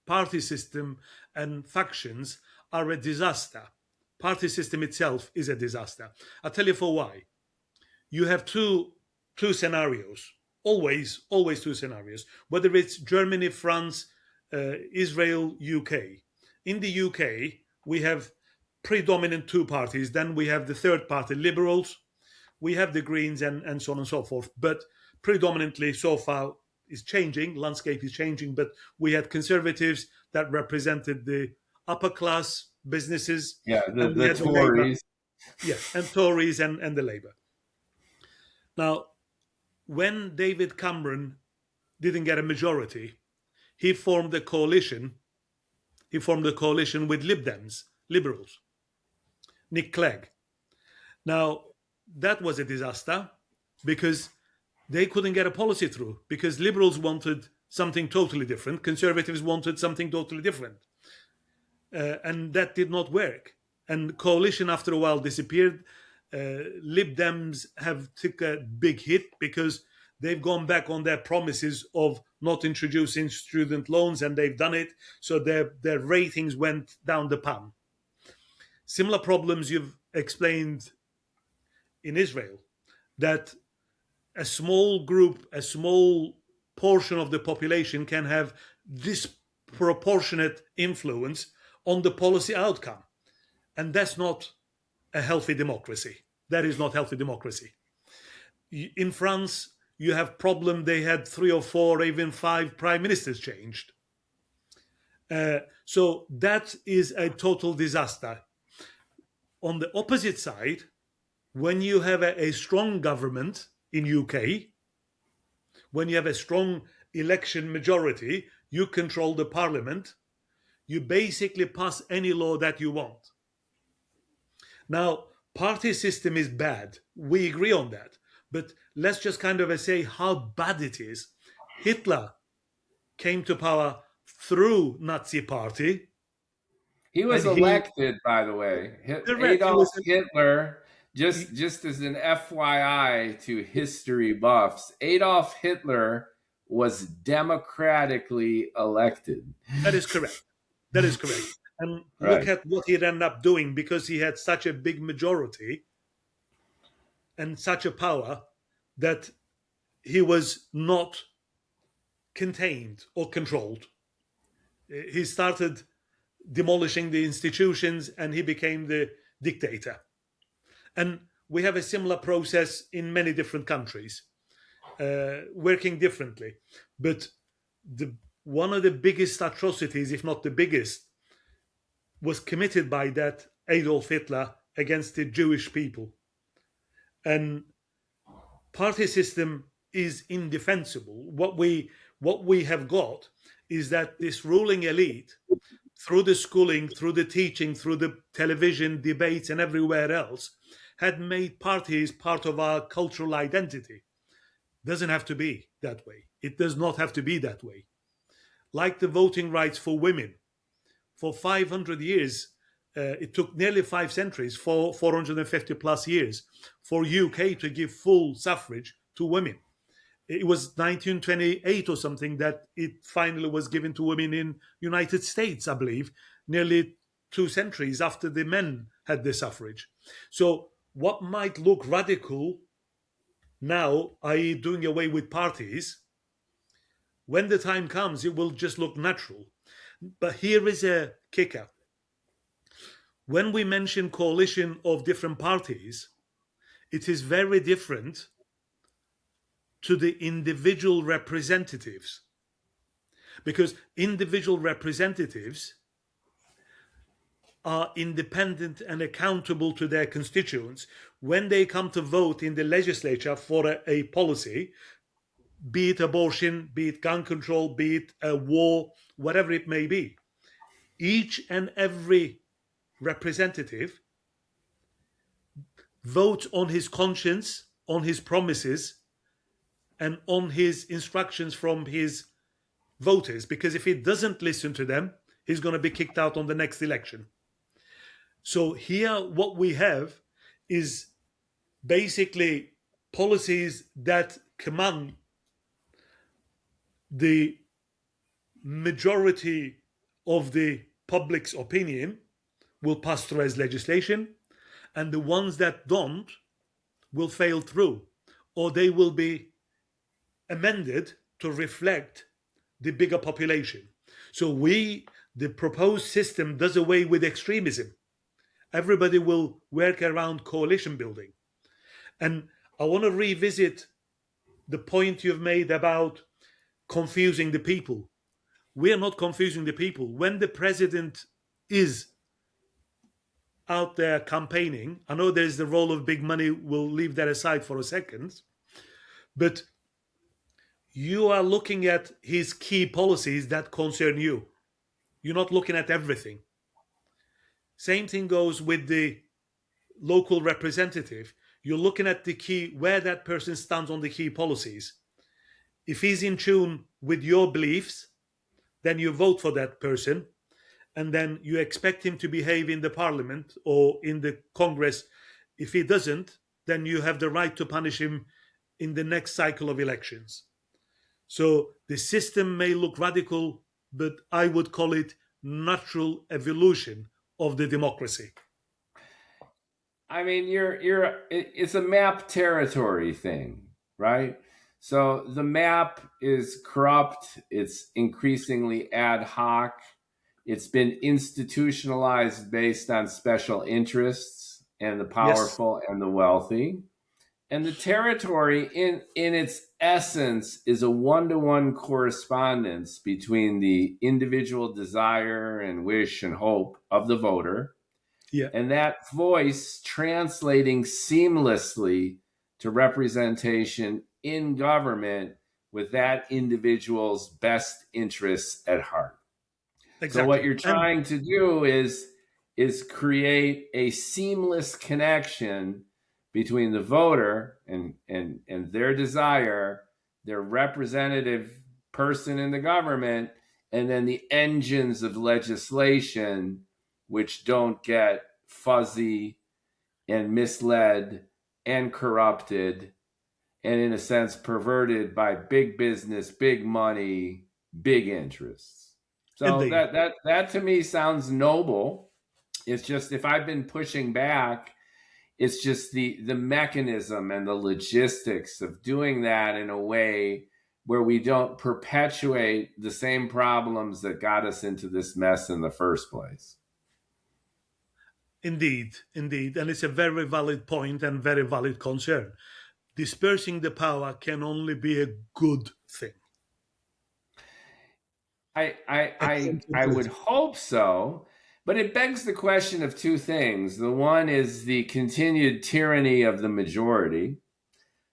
party system and factions are a disaster. Party system itself is a disaster. I'll tell you for why. You have two scenarios, always two scenarios, whether it's Germany, France, Israel, UK. In the UK, we have predominant two parties. Then we have the third party, liberals. We have the Greens, and so on and so forth. But predominantly, so far, is changing. Landscape is changing. But we had conservatives that represented the upper class businesses, Yeah. and we The had the Labour, Tories. yeah, and Tories, and the Labour. Now, when David Cameron didn't get a majority, he formed a coalition. He formed a coalition with Lib Dems, liberals, Nick Clegg. Now, that was a disaster, because they couldn't get a policy through, because liberals wanted something totally different, conservatives wanted something totally different. And that did not work. And coalition after a while disappeared. Lib Dems have took a big hit, because they've gone back on their promises of not introducing student loans, and they've done it. So their ratings went down the pan. Similar problems you've explained in Israel, that a small group, a small portion of the population can have disproportionate influence on the policy outcome. And that's not a healthy democracy. That is not healthy democracy. In France, you have problem. They had 3 or 4, even 5 prime ministers changed. So that is a total disaster. On the opposite side, when you have a strong government in UK, when you have a strong election majority, you control the parliament, you basically pass any law that you want. Now, party system is bad. We agree on that. But let's just kind of say how bad it is. Hitler came to power through Nazi party, He was and he elected, by the way. correct. He Adolf was Hitler, he, just as an FYI to history buffs, Adolf Hitler was democratically elected. that is correct. That is correct. And look Right. at what he ended up doing, because he had such a big majority and such a power, that he was not contained or controlled. He started demolishing the institutions, and he became the dictator. And we have a similar process in many different countries, working differently. But one of the biggest atrocities, if not the biggest, was committed by that Adolf Hitler against the Jewish people. And party system is indefensible. What we have got is that this ruling elite, through the schooling, through the teaching, through the television debates, and everywhere else, had made parties part of our cultural identity. Doesn't have to be that way. It does not have to be that way. Like the voting rights for women, for 500 years, it took nearly 5 centuries, for 450 plus years, for UK to give full suffrage to women. It was 1928 or something that it finally was given to women in United States, I believe, nearly 2 centuries after the men had the suffrage. So what might look radical now, i.e. doing away with parties, when the time comes, it will just look natural. But here is a kicker. When we mention coalition of different parties, it is very different to the individual representatives, because individual representatives are independent and accountable to their constituents. When they come to vote in the legislature for a policy, be it abortion, be it gun control, be it a war, whatever it may be, each and every representative votes on his conscience, on his promises, and on his instructions from his voters, because if he doesn't listen to them, he's going to be kicked out on the next election. So here what we have is basically policies that command the majority of the public's opinion will pass through as legislation, and the ones that don't will fail through, or they will be amended to reflect the bigger population. So the proposed system does away with extremism. Everybody will work around coalition building. And I want to revisit the point you've made about confusing the people. We are not confusing the people. When the president is out there campaigning, I know there's the role of big money, we'll leave that aside for a second, but you are looking at his key policies that concern you. You're not looking at everything. Same thing goes with the local representative. You're looking at the key, where that person stands on the key policies. If he's in tune with your beliefs, then you vote for that person, and then you expect him to behave in the parliament or in the Congress. If he doesn't, then you have the right to punish him in the next cycle of elections. So the system may look radical, but I would call it natural evolution of the democracy. I mean, it's a map territory thing, right? So the map is corrupt. It's increasingly ad hoc. It's been institutionalized based on special interests and the powerful and the wealthy. And the territory in its essence is a one-to-one correspondence between the individual desire and wish and hope of the voter, and that voice translating seamlessly to representation in government with that individual's best interests at heart. Exactly. So what you're trying to do is create a seamless connection between the voter and their desire, their representative person in the government, and then the engines of legislation, which don't get fuzzy and misled and corrupted and, in a sense, perverted by big business, big money, big interests. So that to me sounds noble. It's just, if I've been pushing back, it's just the mechanism and the logistics of doing that in a way where we don't perpetuate the same problems that got us into this mess in the first place. Indeed. And it's a very valid point and very valid concern. Dispersing the power can only be a good thing. I would hope so. But it begs the question of two things. The one is the continued tyranny of the majority.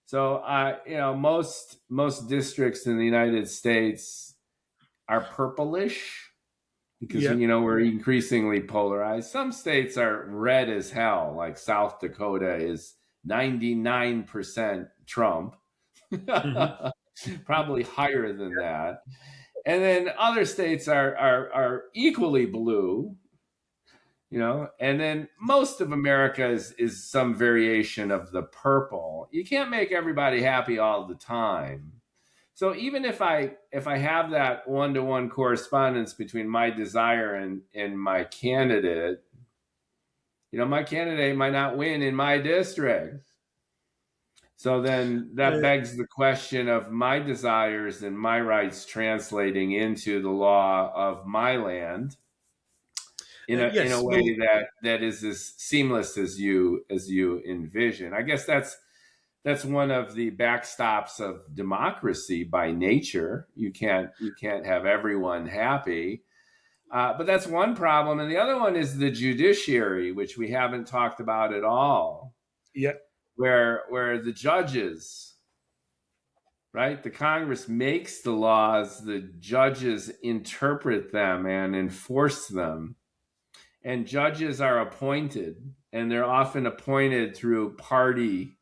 So, most districts in the United States are purplish because, we're increasingly polarized. Some states are red as hell, like South Dakota is 99% Trump, probably higher than that. And then other states are equally blue. And then most of America is some variation of the purple. You can't make everybody happy all the time. So even if I have that one-to-one correspondence between my desire and my candidate, my candidate might not win in my district. So then that begs the question of my desires and my rights translating into the law of my land. In a way that is as seamless as you envision. I guess that's one of the backstops of democracy by nature. You can't have everyone happy, but that's one problem. And the other one is the judiciary, which we haven't talked about at all. Yeah, where the judges, right? The Congress makes the laws, the judges interpret them and enforce them. And judges are appointed. and they're often appointed through party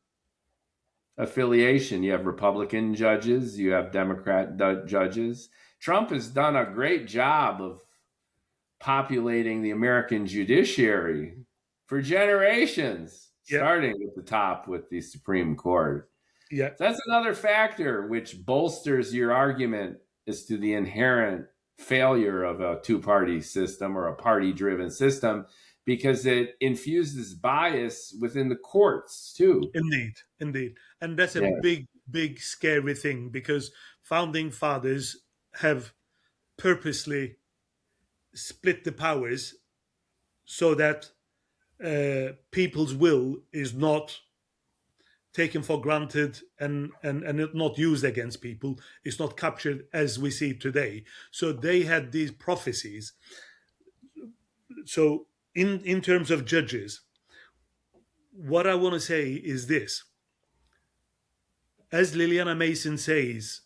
affiliation. You have Republican judges, you have Democrat judges. Trump has done a great job of populating the American judiciary for generations, Yeah, starting at the top with the Supreme Court. yeah, So that's another factor which bolsters your argument as to the inherent failure of a two-party system or a party-driven system, because it infuses bias within the courts too. indeed, indeed. And that's a Yeah. big, big, scary thing because founding fathers have purposely split the powers so that people's will is not taken for granted and not used against people. It's not captured as we see today. So they had these prophecies. So in terms of judges, what I want to say is this. As Liliana Mason says,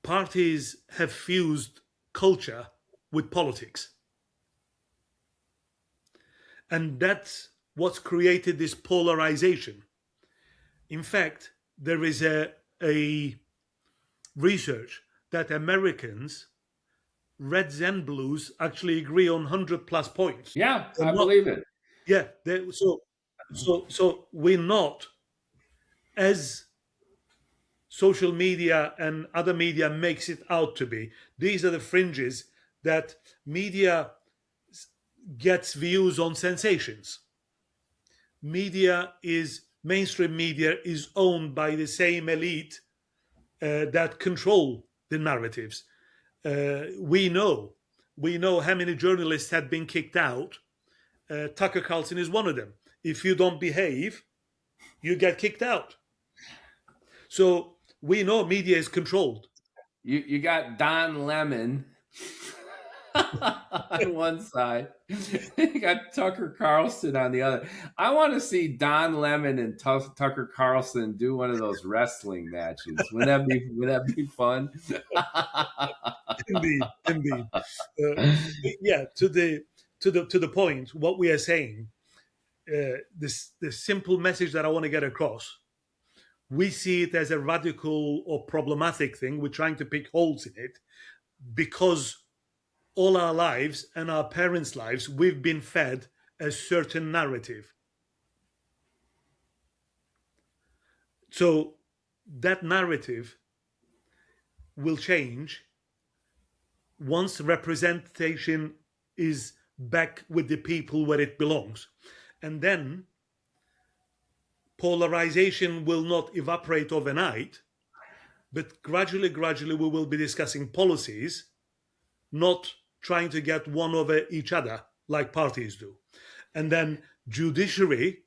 parties have fused culture with politics. And that's what's created this polarization. In fact, there is a research that Americans, reds and blues, actually agree on 100 plus points. Yeah, They're I not, believe it. yeah. So we're not, as social media and other media makes it out to be. These are the fringes that media gets views on sensations. Mainstream media is owned by the same elite that control the narratives. We know how many journalists had been kicked out. Tucker Carlson is one of them. If you don't behave, you get kicked out. So we know media is controlled. You got Don Lemon on one side. You got Tucker Carlson on the other. I want to see Don Lemon and Tucker Carlson do one of those wrestling matches. Would that be fun? Indeed, indeed. Yeah, to the point. What we are saying, the simple message that I want to get across. We see it as a radical or problematic thing. We're trying to pick holes in it because all our lives and our parents' lives, we've been fed a certain narrative. So that narrative will change once representation is back with the people where it belongs. And then polarization will not evaporate overnight, but gradually, we will be discussing policies, not trying to get one over each other like parties do. And then judiciary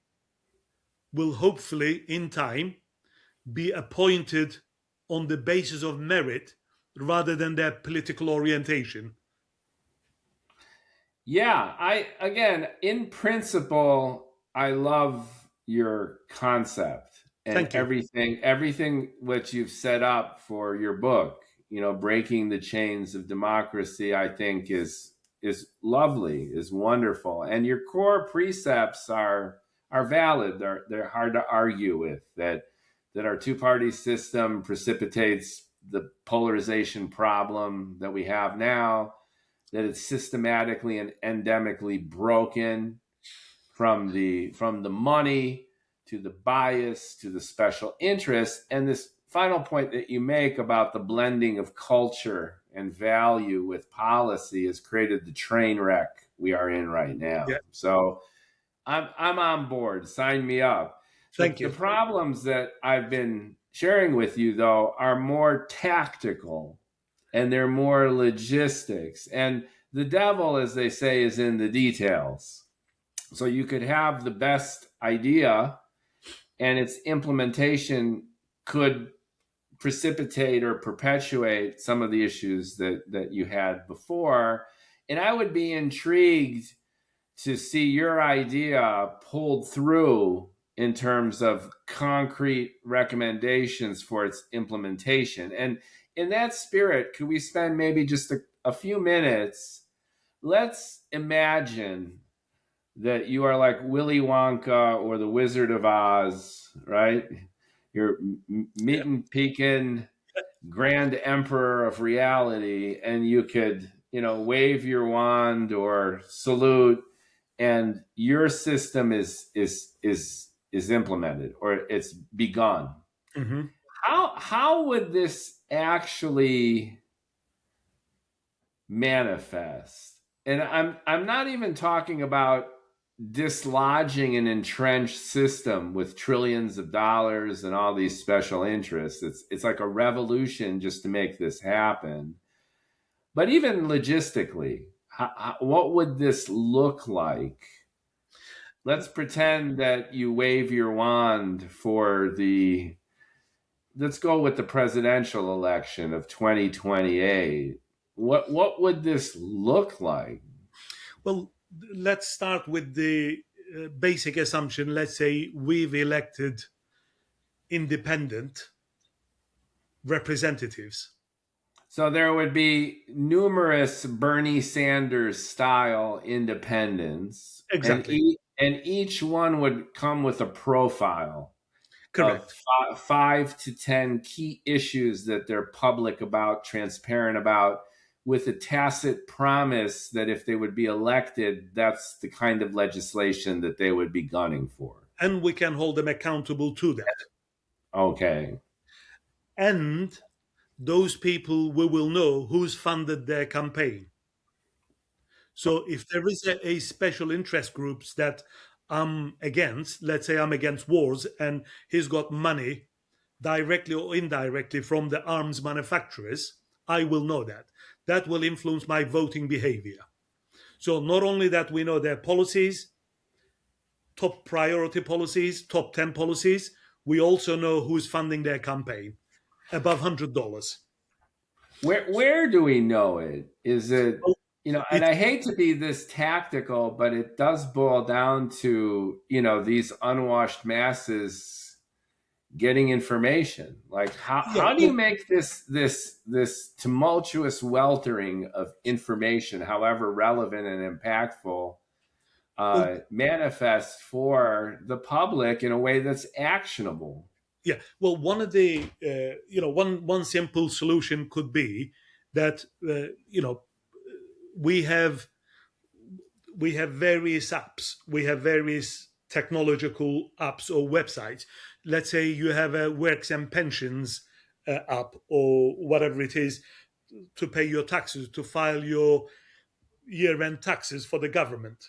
will hopefully, in time, be appointed on the basis of merit rather than their political orientation. Yeah, in principle, I love your concept and Thank you. everything what you've set up for your book. Breaking the chains of democracy, I think is lovely, is wonderful, and your core precepts are valid. They're hard to argue with. That our two-party system precipitates the polarization problem that we have now, that it's systematically and endemically broken from the money to the bias to the special interest. And this final point that you make about the blending of culture and value with policy has created the train wreck we are in right now. Yeah. So I'm on board. Sign me up. Thank The you. problems that I've been sharing with you, though, are more tactical and they're more logistics. And the devil, as they say, is in the details. So you could have the best idea and its implementation could precipitate or perpetuate some of the issues that you had before. And I would be intrigued to see your idea pulled through in terms of concrete recommendations for its implementation. And in that spirit, could we spend maybe just a few minutes? Let's imagine that you are like Willy Wonka or the Wizard of Oz, right? You're Yeah. Metin Pekin, Grand Emperor of reality, and you could, wave your wand or salute, and your system is implemented or it's begun. Hmm. How would this actually manifest? And I'm not even talking about dislodging an entrenched system with trillions of dollars and all these special interests. It's like a revolution just to make this happen. But even logistically, what would this look like? Let's pretend that you wave your wand for the, let's go with the presidential election of 2028. What would this look like? Well, let's start with the basic assumption. Let's say we've elected independent representatives. So there would be numerous Bernie Sanders style independents, and Exactly. each one would come with a profile of Correct. 5 to 10 key issues that they're public about, transparent about, with a tacit promise that if they would be elected, that's the kind of legislation that they would be gunning for. And we can hold them accountable to that. Okay. And those people, we will know who's funded their campaign. So if there is a special interest groups that I'm against, let's say I'm against wars and he's got money directly or indirectly from the arms manufacturers, I will know that. That will influence my voting behavior. So not only that we know their policies, top priority policies, top 10 policies, we also know who's funding their campaign above $100. Where do we know it? Is it, So and it's, I hate to be this tactical, but it does boil down to, these unwashed masses getting information. Like yeah, how do you well, make this tumultuous weltering of information, however relevant and impactful, well, manifest for the public in a way that's actionable? yeah. Well, one of the, one simple solution could be that, we have we have various apps, we have various technological apps or websites. Let's say you have a works and pensions app or whatever it is to pay your taxes, to file your year-end taxes for the government.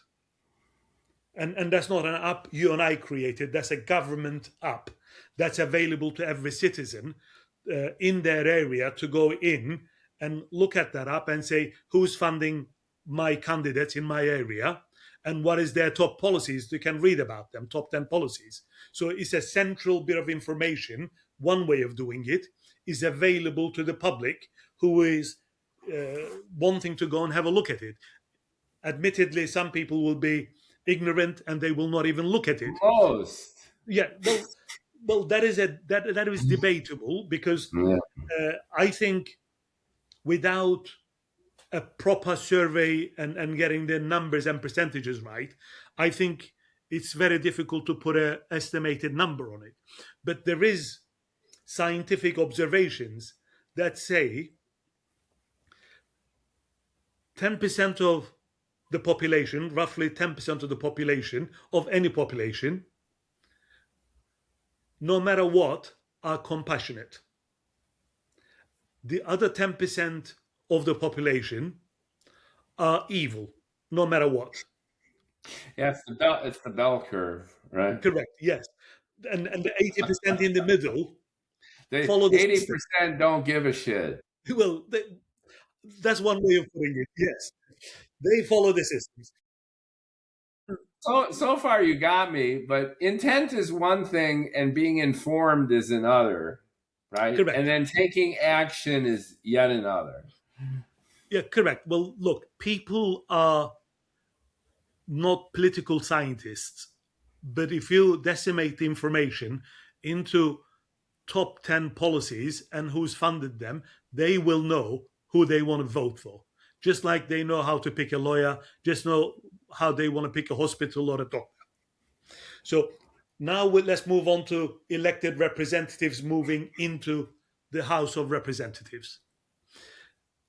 And that's not an app you and I created. That's a government app that's available to every citizen in their area to go in and look at that app and say who's funding my candidates in my area and what is their top policies. You can read about them, top 10 policies. So it's a central bit of information. One way of doing it is available to the public who is wanting to go and have a look at it. Admittedly, some people will be ignorant and they will not even look at it. Most. Yeah, well, that is debatable because Yeah. I think without a proper survey and getting the numbers and percentages right, I think it's very difficult to put an estimated number on it. But there is scientific observations that say 10% of the population, roughly 10% of the population, of any population, no matter what, are compassionate. The other 10% of the population are evil, no matter what. Yeah, it's the bell curve, right? Correct, yes. And the 80% in the middle The follow the system. 80% don't give a shit. Well, that's one way of putting it, yes. They follow the systems. So far you got me, but intent is one thing and being informed is another, right? And Correct. then taking action is yet another. Yeah, correct. Well, look, people are not political scientists, but if you decimate the information into top 10 policies and who's funded them, they will know who they want to vote for. just like they know how to pick a lawyer, just know how they want to pick a hospital or a doctor. So now let's move on to elected representatives moving into the House of Representatives.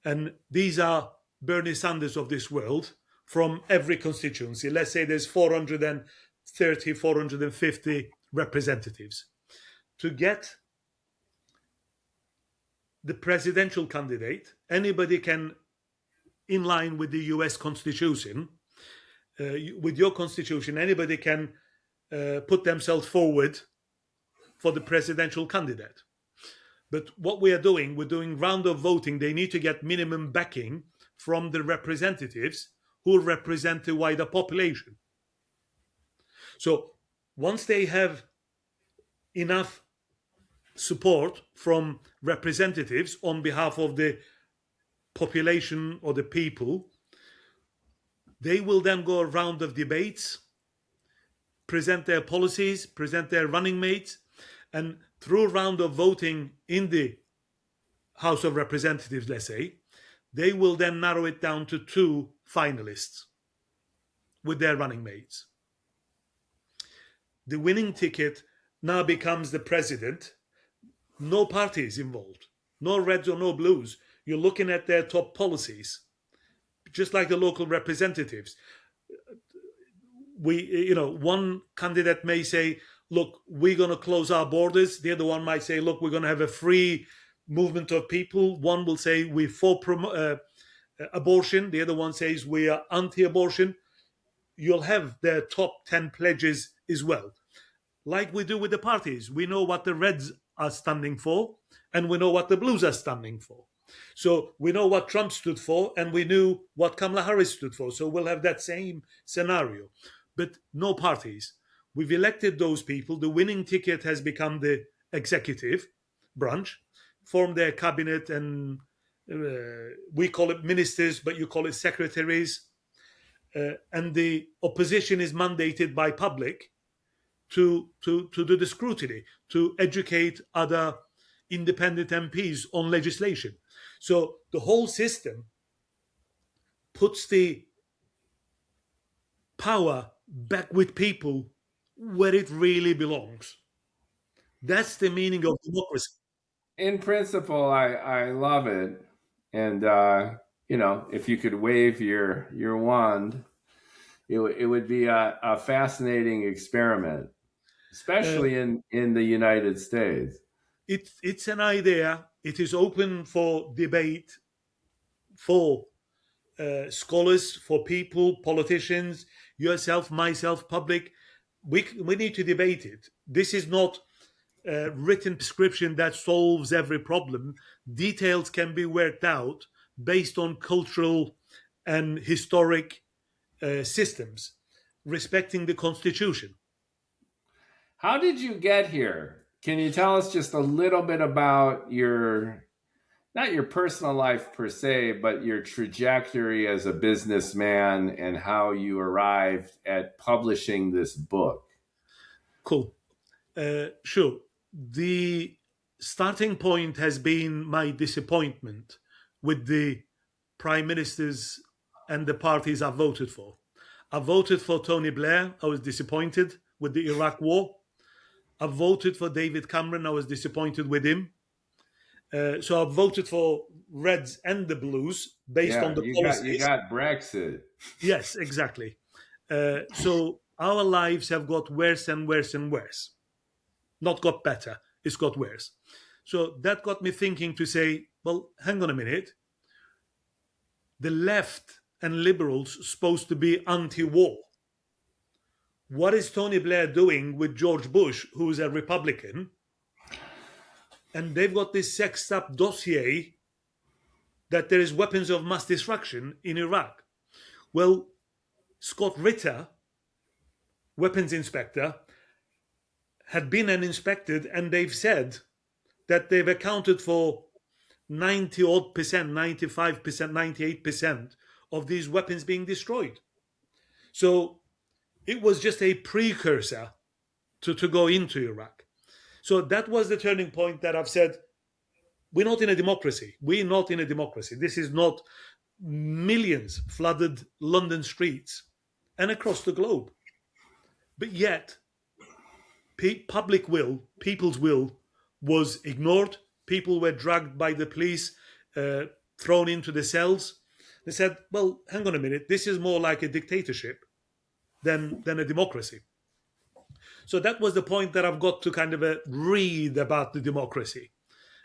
And these are Bernie Sanders of this world from every constituency. Let's say there's 430, 450 representatives. To get the presidential candidate, anybody can, in line with the US Constitution, with your Constitution, anybody can put themselves forward for the presidential candidate. But what we're doing round of voting. They need to get minimum backing from the representatives who represent the wider population. So once they have enough support from representatives on behalf of the population or the people, they will then go a round of debates, present their policies, present their running mates, and through a round of voting in the House of Representatives, let's say, they will then narrow it down to 2 finalists with their running mates. The winning ticket now becomes the president. No parties involved, no reds or no blues. You're looking at their top policies, just like the local representatives. One candidate may say, look, we're going to close our borders. The other one might say, look, we're going to have a free movement of people. One will say we're for abortion. The other one says we are anti-abortion. You'll have their top 10 pledges as well. Like we do with the parties. We know what the Reds are standing for, and we know what the Blues are standing for. So we know what Trump stood for, and we knew what Kamala Harris stood for. So we'll have that same scenario. But no parties. We've elected those people. The winning ticket has become the executive branch, form their cabinet, and we call it ministers, but you call it secretaries. And the opposition is mandated by public to do the scrutiny, to educate other independent MPs on legislation. So the whole system puts the power back with people where it really belongs. That's the meaning of democracy. In principle, I love it, and if you could wave your wand, it would be a fascinating experiment, especially in the United States. It's an idea. It is open for debate for scholars, for people, politicians, yourself, myself, public. We need to debate it. This is not a written prescription that solves every problem. Details can be worked out based on cultural and historic systems, respecting the Constitution. How did you get here? Can you tell us just a little bit about not your personal life per se, but your trajectory as a businessman and how you arrived at publishing this book? Cool. Sure. The starting point has been my disappointment with the prime ministers and the parties I voted for. I voted for Tony Blair. I was disappointed with the Iraq war. I voted for David Cameron. I was disappointed with him. So I voted for Reds and the Blues based on the policies. You got Brexit. Yes, exactly. So our lives have got worse and worse and worse. Not got better, it's got worse. So that got me thinking to say, well, hang on a minute. The left and liberals supposed to be anti-war. What is Tony Blair doing with George Bush, who's a Republican? And they've got this sexed up dossier that there is weapons of mass destruction in Iraq. Well, Scott Ritter, weapons inspector, had been and inspected, and they've said that they've accounted for 90-odd percent, 95%, 98% of these weapons being destroyed. So it was just a precursor to go into Iraq. So that was the turning point that I've said, we're not in a democracy. We're not in a democracy. This is not millions flooded London streets and across the globe. But yet, public will, people's will, was ignored. People were dragged by the police, thrown into the cells. They said, well, hang on a minute, this is more like a dictatorship than a democracy. So that was the point that I've got to kind of read about the democracy.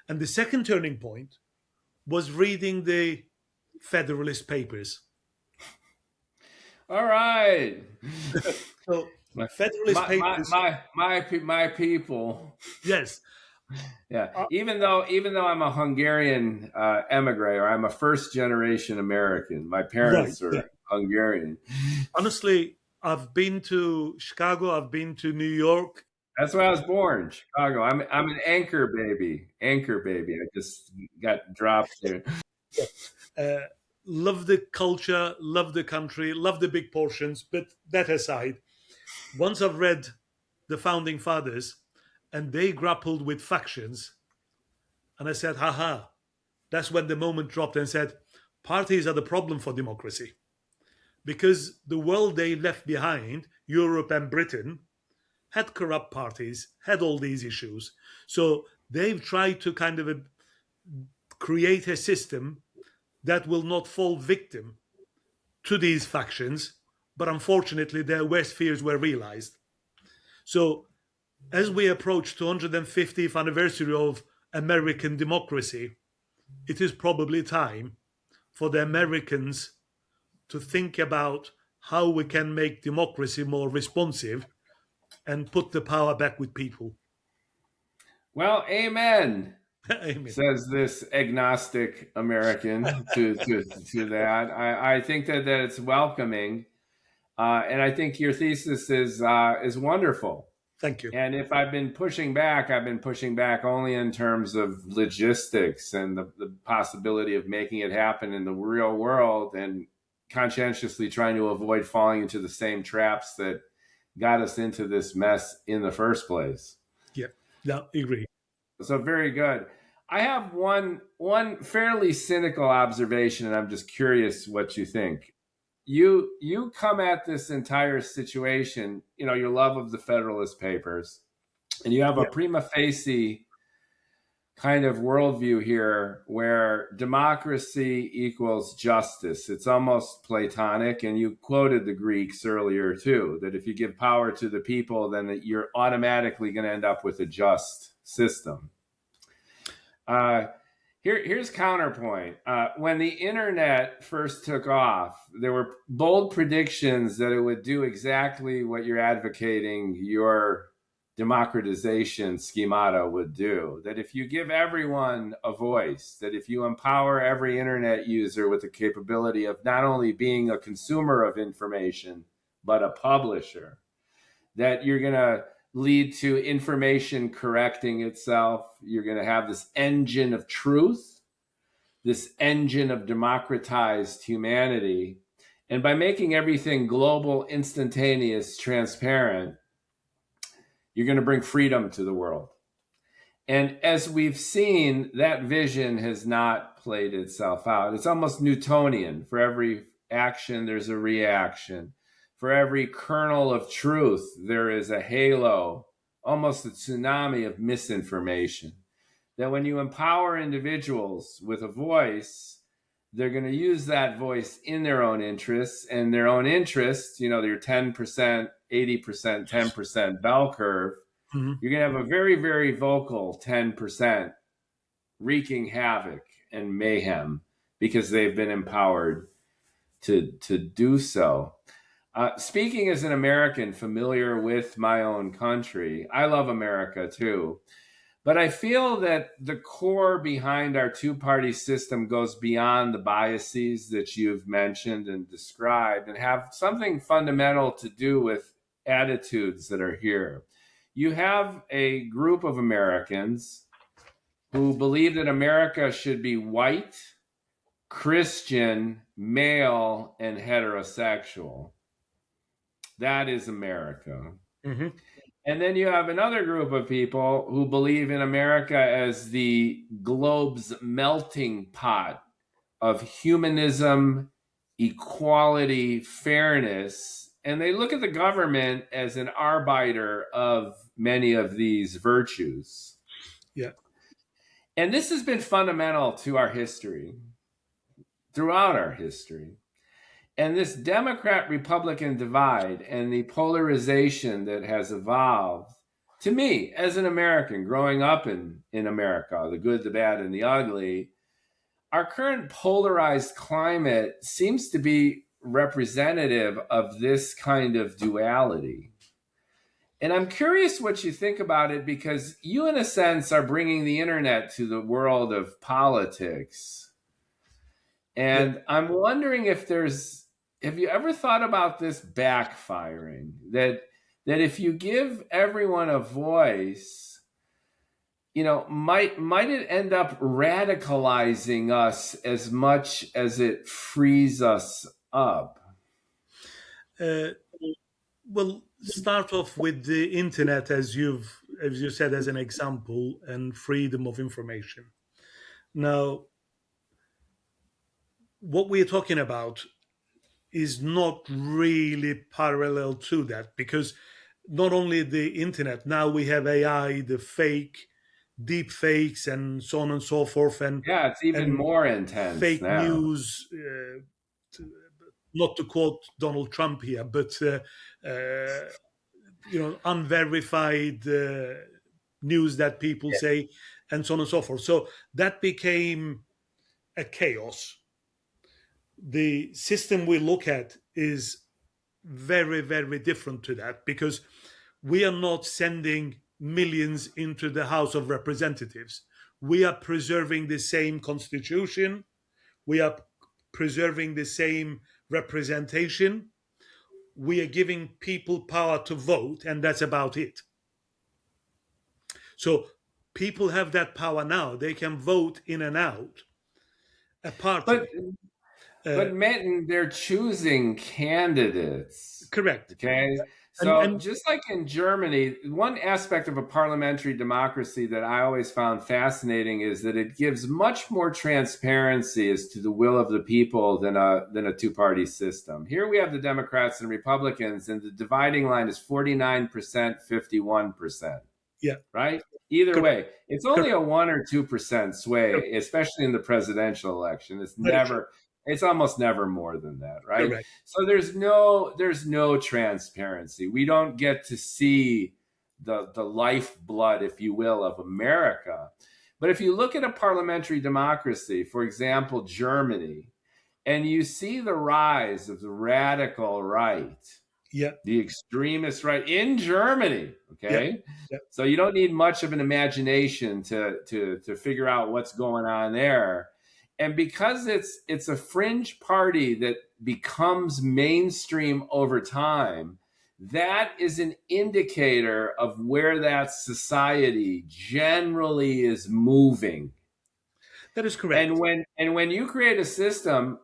And the second turning point was reading the Federalist Papers. All right. So Federalist Papers. My people. Yes. Yeah. Even though I'm a Hungarian emigre, or I'm a first generation American, my parents are Hungarian. Honestly, I've been to Chicago. I've been to New York. That's where I was born, Chicago. I'm an anchor baby. Anchor baby. I just got dropped there. Love the culture, love the country, love the big portions. But that aside, once I've read the founding fathers and they grappled with factions, and I said, haha, that's when the moment dropped and said, parties are the problem for democracy. Because the world they left behind, Europe and Britain, had corrupt parties, had all these issues. So they've tried to kind of create a system that will not fall victim to these factions, but unfortunately their worst fears were realized. So as we approach 250th anniversary of American democracy, it is probably time for the Americans to think about how we can make democracy more responsive and put the power back with people. Well, amen. Amen. Says this agnostic American to that. I think that it's welcoming, and I think your thesis is wonderful. Thank you. And if I've been pushing back only in terms of logistics and the possibility of making it happen in the real world, and conscientiously trying to avoid falling into the same traps that got us into this mess in the first place. Yeah, agree. So very good. I have one fairly cynical observation, and I'm just curious what you think. You come at this entire situation, your love of the Federalist Papers, and you have a prima facie kind of worldview here where democracy equals justice. It's almost Platonic, and you quoted the Greeks earlier too, that if you give power to the people, then that you're automatically going to end up with a just system. Here's counterpoint. When the internet first took off, there were bold predictions that it would do exactly what you're advocating your democratization schemata would do. That if you give everyone a voice, that if you empower every internet user with the capability of not only being a consumer of information, but a publisher, that you're going to lead to information correcting itself. You're going to have this engine of truth, this engine of democratized humanity. And by making everything global, instantaneous, transparent, you're going to bring freedom to the world. And as we've seen, that vision has not played itself out. It's almost Newtonian. For every action, there's a reaction. For every kernel of truth, there is a halo, almost a tsunami of misinformation. That when you empower individuals with a voice, they're going to use that voice in their own interests, and their own interests, your 10%, 80%, 10% bell curve, you're going to have a very, very vocal 10% wreaking havoc and mayhem because they've been empowered to do so. Speaking as an American familiar with my own country, I love America too. But I feel that the core behind our two-party system goes beyond the biases that you've mentioned and described, and have something fundamental to do with attitudes that are here. You have a group of Americans who believe that America should be white, Christian, male, and heterosexual. That is America. Mm-hmm. And then you have another group of people who believe in America as the globe's melting pot of humanism, equality, fairness, and they look at the government as an arbiter of many of these virtues. Yeah. And this has been fundamental to our history, throughout our history. And this Democrat Republican divide and the polarization that has evolved, to me, as an American growing up in America, the good, the bad, and the ugly, our current polarized climate seems to be representative of this kind of duality. And I'm curious what you think about it, because you, in a sense, are bringing the internet to the world of politics. Yeah. And I'm wondering if have you ever thought about this backfiring? That if you give everyone a voice, might it end up radicalizing us as much as it frees us up? Uh, well, start off with the internet, as you said, as an example, and freedom of information. Now, what we're talking about is not really parallel to that, because not only the internet, now we have AI, the deep fakes, and so on and so forth, Yeah, it's even and more intense fake now. news. Not to quote Donald Trump here, but unverified news that people say, and so on and so forth. So that became a chaos. The system we look at is very, very different to that, because we are not sending millions into the House of Representatives. We are preserving the same constitution. We are preserving the same representation. We are giving people power to vote, and that's about it. So people have that power now. They can vote in and out a But party. but Metin, they're choosing candidates. Correct. Okay. So And just like in Germany, one aspect of a parliamentary democracy that I always found fascinating is that it gives much more transparency as to the will of the people than a two-party system. Here we have the Democrats and Republicans, and the dividing line is 49%, 51%. yeah, Right? Either correct, way, it's only correct, a 1 or 2% correct, sway, especially in the presidential election. very true, It's almost never more than that, right? correct. So there's no transparency. We don't get to see the lifeblood, if you will, of America. But if you look at a parliamentary democracy, for example, Germany, and you see the rise of the radical right, Yeah, the extremist right in Germany. yeah, Okay, yeah, so you don't need much of an imagination to figure out what's going on there. And because it's a fringe party that becomes mainstream over time, that is an indicator of where that society generally is moving. that is And correct. when you create a system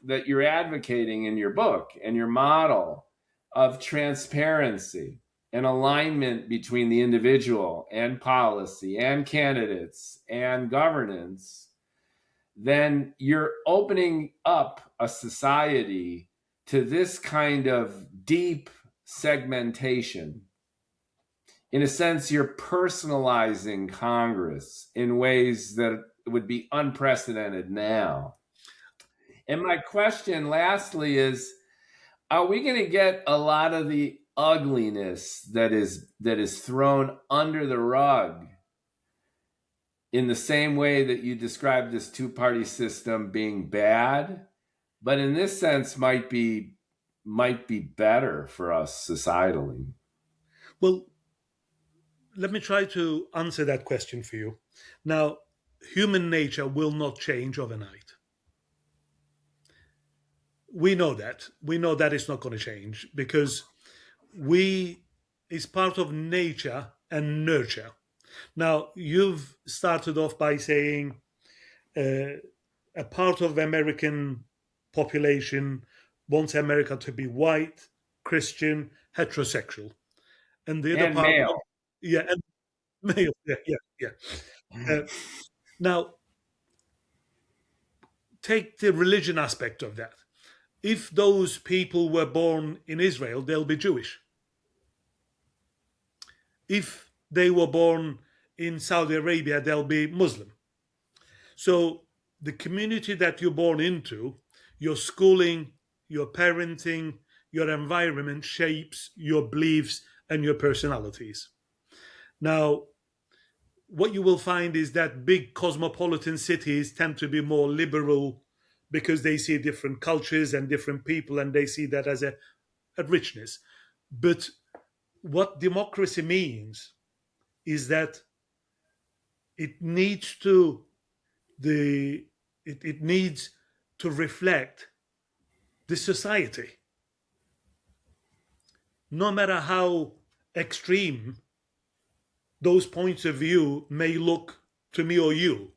that you're advocating in your book and your model of transparency and alignment between the individual and policy and candidates and governance, then you're opening up a society to this kind of deep segmentation. In a sense, you're personalizing Congress in ways that would be unprecedented now. And my question, lastly, is: are we going to get a lot of the ugliness that is thrown under the rug in the same way that you described this two-party system being bad, but in this sense might be better for us societally? Well, let me try to answer that question for you. Now, human nature will not change overnight. We know that. We know that it's not going to change, because we is part of nature and nurture. Now, you've started off by saying a part of American population wants America to be white, Christian, heterosexual, and the other And part, male. yeah, and male, yeah, yeah, yeah. Uh, now, take the religion aspect of that. If those people were born in Israel, they'll be Jewish. If they were born in Saudi Arabia, they'll be Muslim. So the community that you're born into, your schooling, your parenting, your environment shapes your beliefs and your personalities. Now, what you will find is that big cosmopolitan cities tend to be more liberal because they see different cultures and different people, and they see that as a richness. But what democracy means is that it needs to it needs to reflect the society, no matter how extreme those points of view may look to me or you.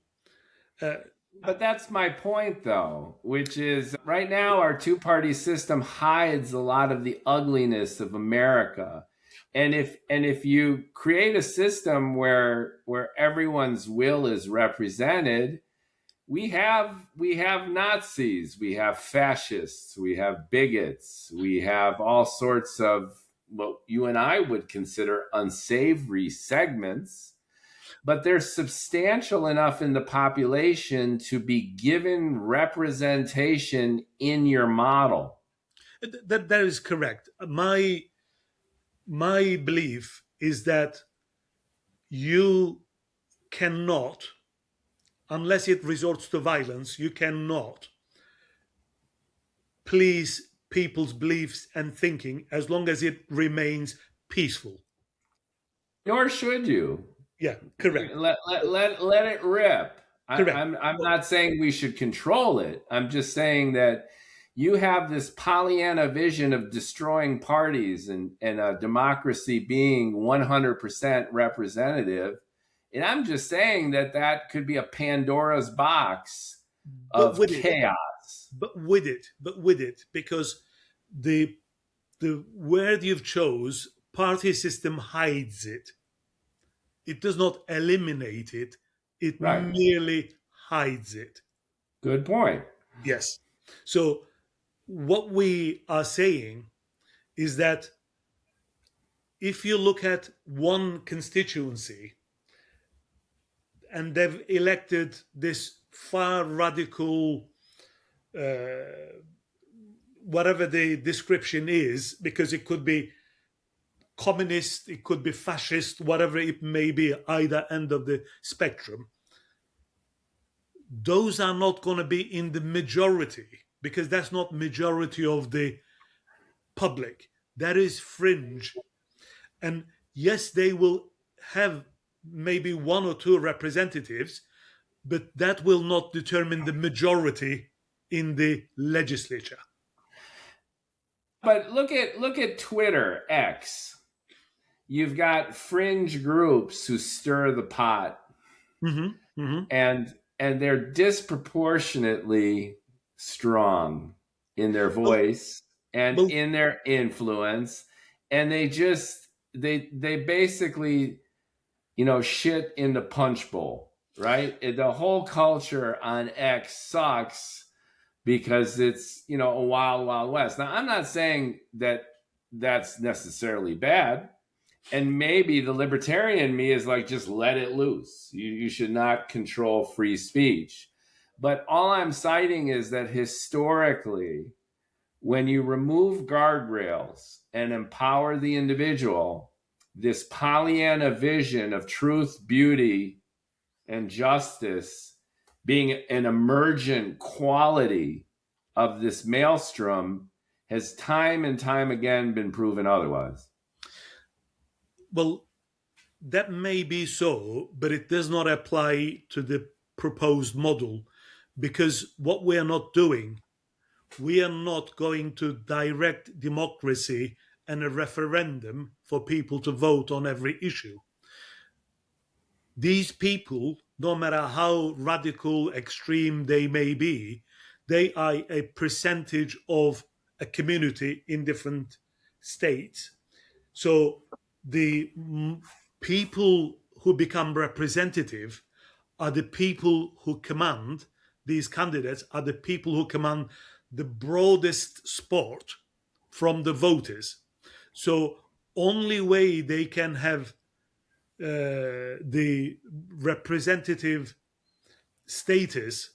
But that's my point, though, which is right now our two-party system hides a lot of the ugliness of America. And if you create a system where everyone's will is represented, we have Nazis, we have fascists, we have bigots, we have all sorts of what you and I would consider unsavory segments, but they're substantial enough in the population to be given representation in your model. That is correct. My belief is that you cannot, unless it resorts to violence, you cannot please people's beliefs and thinking as long as it remains peaceful. Nor should you. Yeah, correct. Let it rip. Correct. I'm not saying we should control it. I'm just saying that you have this Pollyanna vision of destroying parties and a democracy being 100% representative. And I'm just saying that that could be a Pandora's box of chaos. But with it, because the word you've chose, party system hides it. It does not eliminate it. It Right. merely hides it. Good point. Yes. So what we are saying is that if you look at one constituency and they've elected this far radical, whatever the description is, because it could be communist, it could be fascist, whatever it may be, either end of the spectrum, those are not going to be in the majority, because that's not majority of the public. That is fringe. And yes, they will have maybe one or two representatives, but that will not determine the majority in the legislature. But look at Twitter, X. You've got fringe groups who stir the pot. Mm-hmm. Mm-hmm. And they're disproportionately strong in their voice and in their influence, and they basically, shit in the punch bowl, right? The whole culture on X sucks because it's, a wild, wild west. Now, I'm not saying that that's necessarily bad. And maybe the libertarian me is like, just let it loose. You should not control free speech. But all I'm citing is that historically, when you remove guardrails and empower the individual, this Pollyanna vision of truth, beauty, and justice being an emergent quality of this maelstrom has time and time again been proven otherwise. Well, that may be so, but it does not apply to the proposed model, because what we are not doing, we are not going to direct democracy and a referendum for people to vote on every issue. These people, no matter how radical, extreme they may be, they are a percentage of a community in different states. So the people who become representative are the people who command these candidates are the people who command the broadest support from the voters. So only way they can have the representative status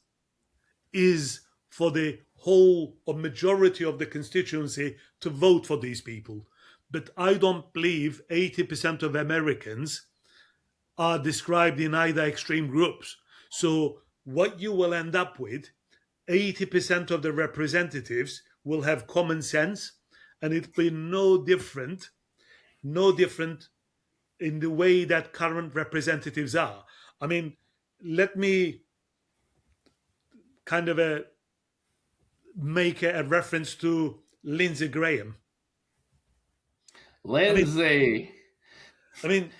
is for the whole or majority of the constituency to vote for these people. But I don't believe 80% of Americans are described in either extreme groups. So what you will end up with, 80% of the representatives will have common sense, and it'll be no different in the way that current representatives are. I mean, let me kind of make a reference to Lindsey Graham. Lindsey. I mean,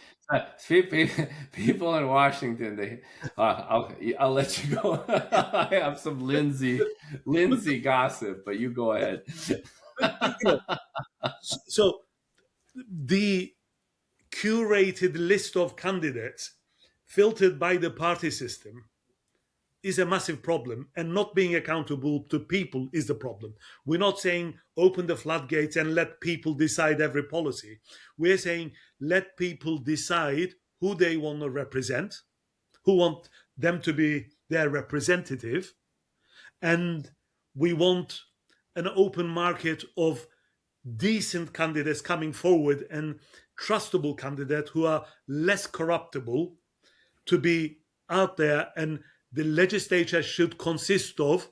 people in Washington, I'll let you go. I have some Lindsey gossip, but you go ahead. So the curated list of candidates filtered by the party system is a massive problem, and not being accountable to people is the problem. We're not saying open the floodgates and let people decide every policy. We're saying let people decide who they want to represent, who want them to be their representative, and we want an open market of decent candidates coming forward and trustable candidates who are less corruptible to be out there, and the legislature should consist of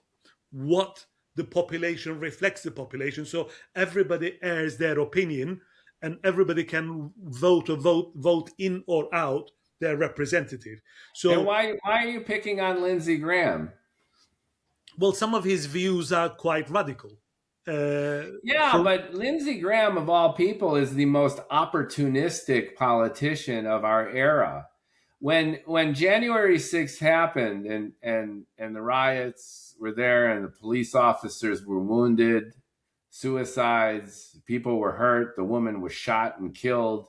what the population reflects the population, so everybody airs their opinion and everybody can vote in or out their representative. So and why are you picking on Lindsey Graham? Well, some of his views are quite radical. But Lindsey Graham, of all people, is the most opportunistic politician of our era. When January 6th happened and the riots were there and the police officers were wounded, suicides, people were hurt, the woman was shot and killed,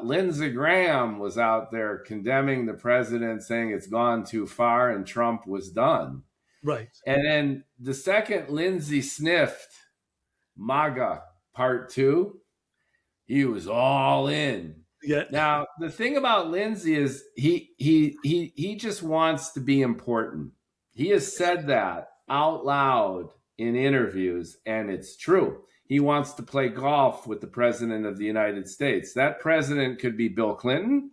Lindsey Graham was out there condemning the president, saying it's gone too far and Trump was done. Right. And then the second Lindsey sniffed MAGA Part 2, he was all in. Yeah. Now, the thing about Lindsey is he just wants to be important. He has said that out loud in interviews, and it's true. He wants to play golf with the president of the United States. That president could be Bill Clinton,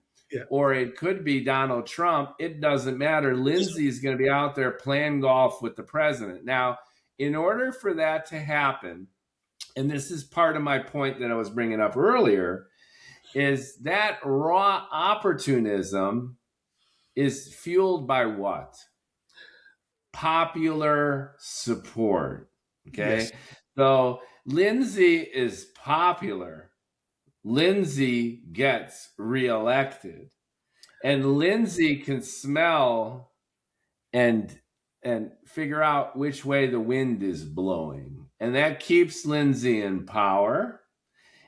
or it could be Donald Trump. It doesn't matter. Lindsey is going to be out there playing golf with the president. Now, in order for that to happen, and this is part of my point that I was bringing up earlier, is that raw opportunism is fueled by what? Popular support. Okay. Yes. So Lindsey is popular. Lindsey gets reelected. And Lindsey can smell and figure out which way the wind is blowing. And that keeps Lindsey in power.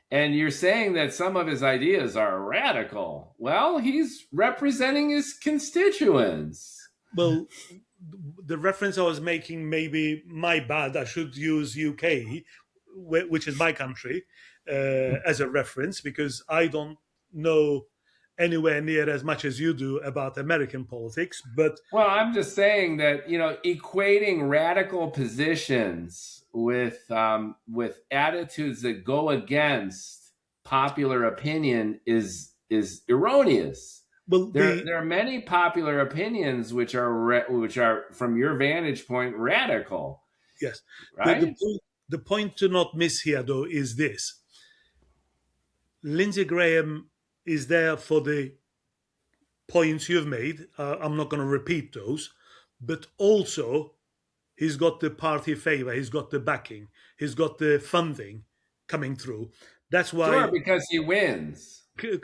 And you're saying that some of his ideas are radical. Well, he's representing his constituents. Well, the reference I was making may be my bad. I should use UK, which is my country, as a reference, because I don't know anywhere near as much as you do about American politics. But well, I'm just saying that, equating radical positions with attitudes that go against popular opinion is erroneous. Well, there are many popular opinions which are from your vantage point radical. Yes, right. The point to not miss here, though, is this: Lindsey Graham is there for the points you've made. I'm not going to repeat those, but also he's got the party favor, he's got the backing, he's got the funding coming through. That's why. Sure, because he wins.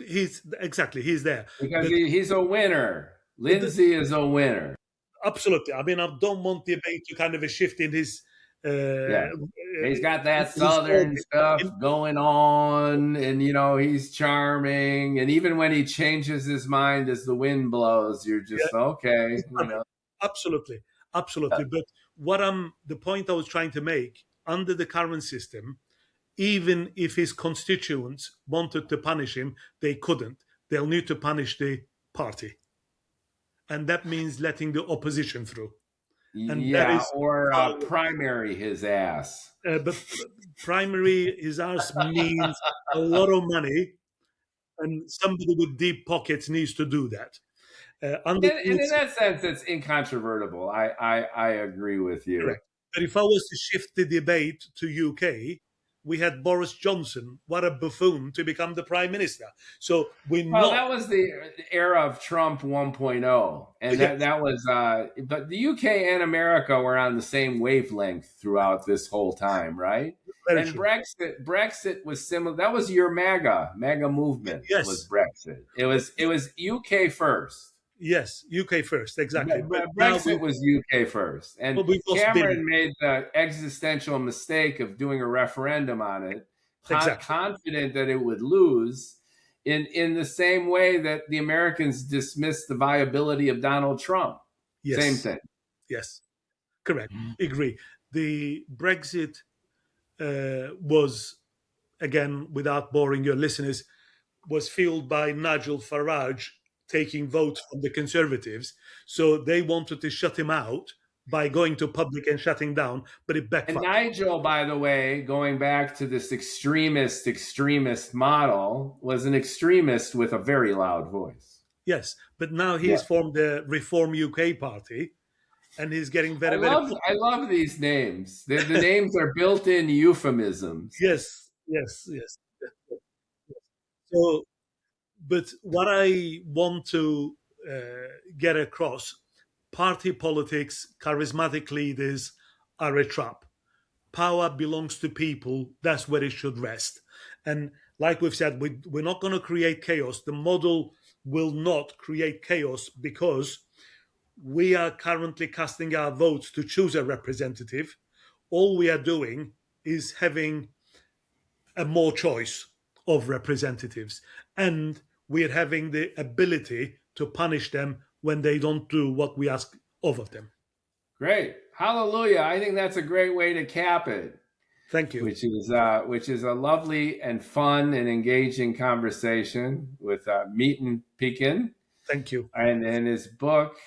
He's there because he's a winner. Lindsey is a winner. Absolutely. I mean, I don't want debate to kind of a shift in his. He's got that southern stuff going on, and he's charming. And even when he changes his mind as the wind blows, you're just okay. Absolutely. Absolutely. But the point I was trying to make, under the current system, even if his constituents wanted to punish him, they couldn't. They'll need to punish the party. And that means letting the opposition through. And that Yeah, is or how, primary his ass. but primary his ours means a lot of money, and somebody with deep pockets needs to do that. Under And in that sense, it's incontrovertible. I agree with you. correct. But if I was to shift the debate to UK, we had Boris Johnson. What a buffoon to become the prime minister. So we're Well, not. that was the era of Trump 1.0, and that was. But the UK and America were on the same wavelength throughout this whole time, right? Very And true. Brexit was similar. That was your MAGA movement. Yes. Was Brexit? It was UK first. Yes, UK first, exactly. But Brexit was UK first, and Cameron been. made the existential mistake of doing a referendum on it, Exactly. confident that it would lose. In the same way that the Americans dismissed the viability of Donald Trump. Yes. Same thing. Yes, correct. Agree. The Brexit was, again, without boring your listeners, was fueled by Nigel Farage taking votes from the Conservatives. So they wanted to shut him out by going to public and shutting down, but it backfired. And Nigel, by the way, going back to this extremist model, was an extremist with a very loud voice. Yes, but now he's formed the Reform UK Party, and he's getting very, I love these names. The names are built-in euphemisms. Yes. So, but what I want to get across, party politics, charismatic leaders are a trap. Power belongs to people. That's where it should rest. And like we've said, we're not going to create chaos. The model will not create chaos because we are currently casting our votes to choose a representative. All we are doing is having a more choice of representatives. And we're having the ability to punish them when they don't do what we ask of them. Great. Hallelujah. I think that's a great way to cap it. Thank you. Which is a lovely and fun and engaging conversation with Metin Pekin. Thank you. And his book,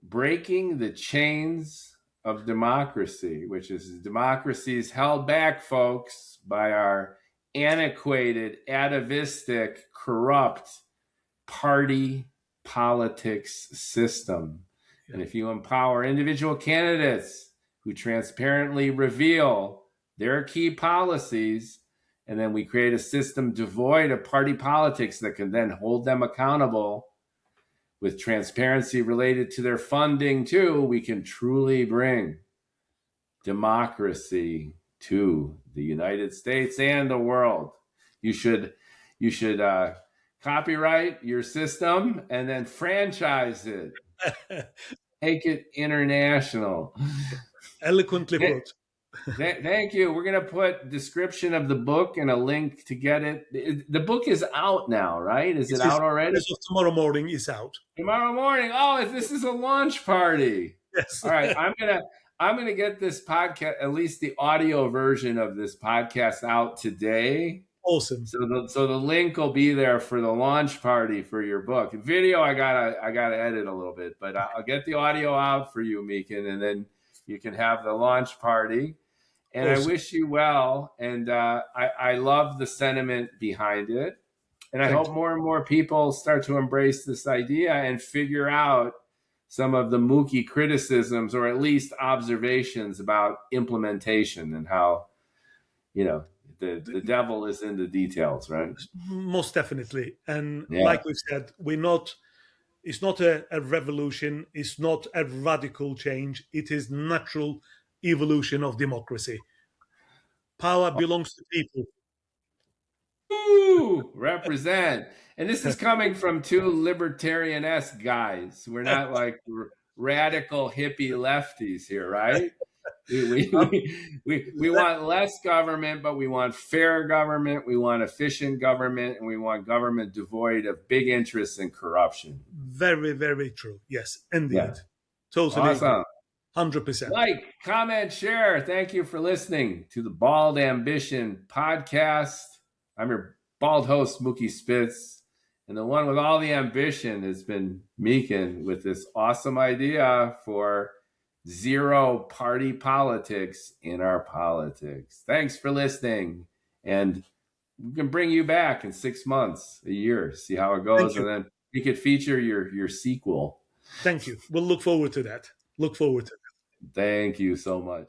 Breaking the Chains of Democracy, which is democracies held back, folks, by our antiquated, atavistic, corrupt party politics system. Yeah. And if you empower individual candidates who transparently reveal their key policies, and then we create a system devoid of party politics that can then hold them accountable with transparency related to their funding too, we can truly bring democracy to the United States and the world. You should copyright your system and then franchise it. Make it international. Eloquently put. Thank you. We're going to put description of the book and a link to get it. The book is out now, right? Is it out already? Tomorrow morning is out. Tomorrow morning. Oh, this is a launch party. Yes. All right. I'm gonna get this podcast, at least the audio version of this podcast, out today. Awesome. So the link will be there for the launch party for your book. Video, I gotta edit a little bit, but I'll get the audio out for you, Mekin, and then you can have the launch party. And awesome. I wish you well. And I love the sentiment behind it. And I hope more and more people start to embrace this idea and figure out some of the Mookie criticisms, or at least observations about implementation and how, the devil is in the details, right? Most definitely. And like we said, it's not a revolution. It's not a radical change. It is natural evolution of democracy. Power belongs to people. Ooh, represent. And this is coming from two libertarian-esque guys. We're not like radical hippie lefties here, right? We want less government, but we want fair government. We want efficient government, and we want government devoid of big interests and corruption. Very, very true. Yes, indeed. Yeah. Totally. Awesome. 100%. Like, comment, share. Thank you for listening to the Bald Ambition podcast. I'm your bald host, Mookie Spitz. And the one with all the ambition has been Mekin with this awesome idea for zero party politics in our politics. Thanks for listening. And we can bring you back in 6 months, a year, see how it goes. And then we could feature your sequel. Thank you. We'll look forward to that. Look forward to that. Thank you so much.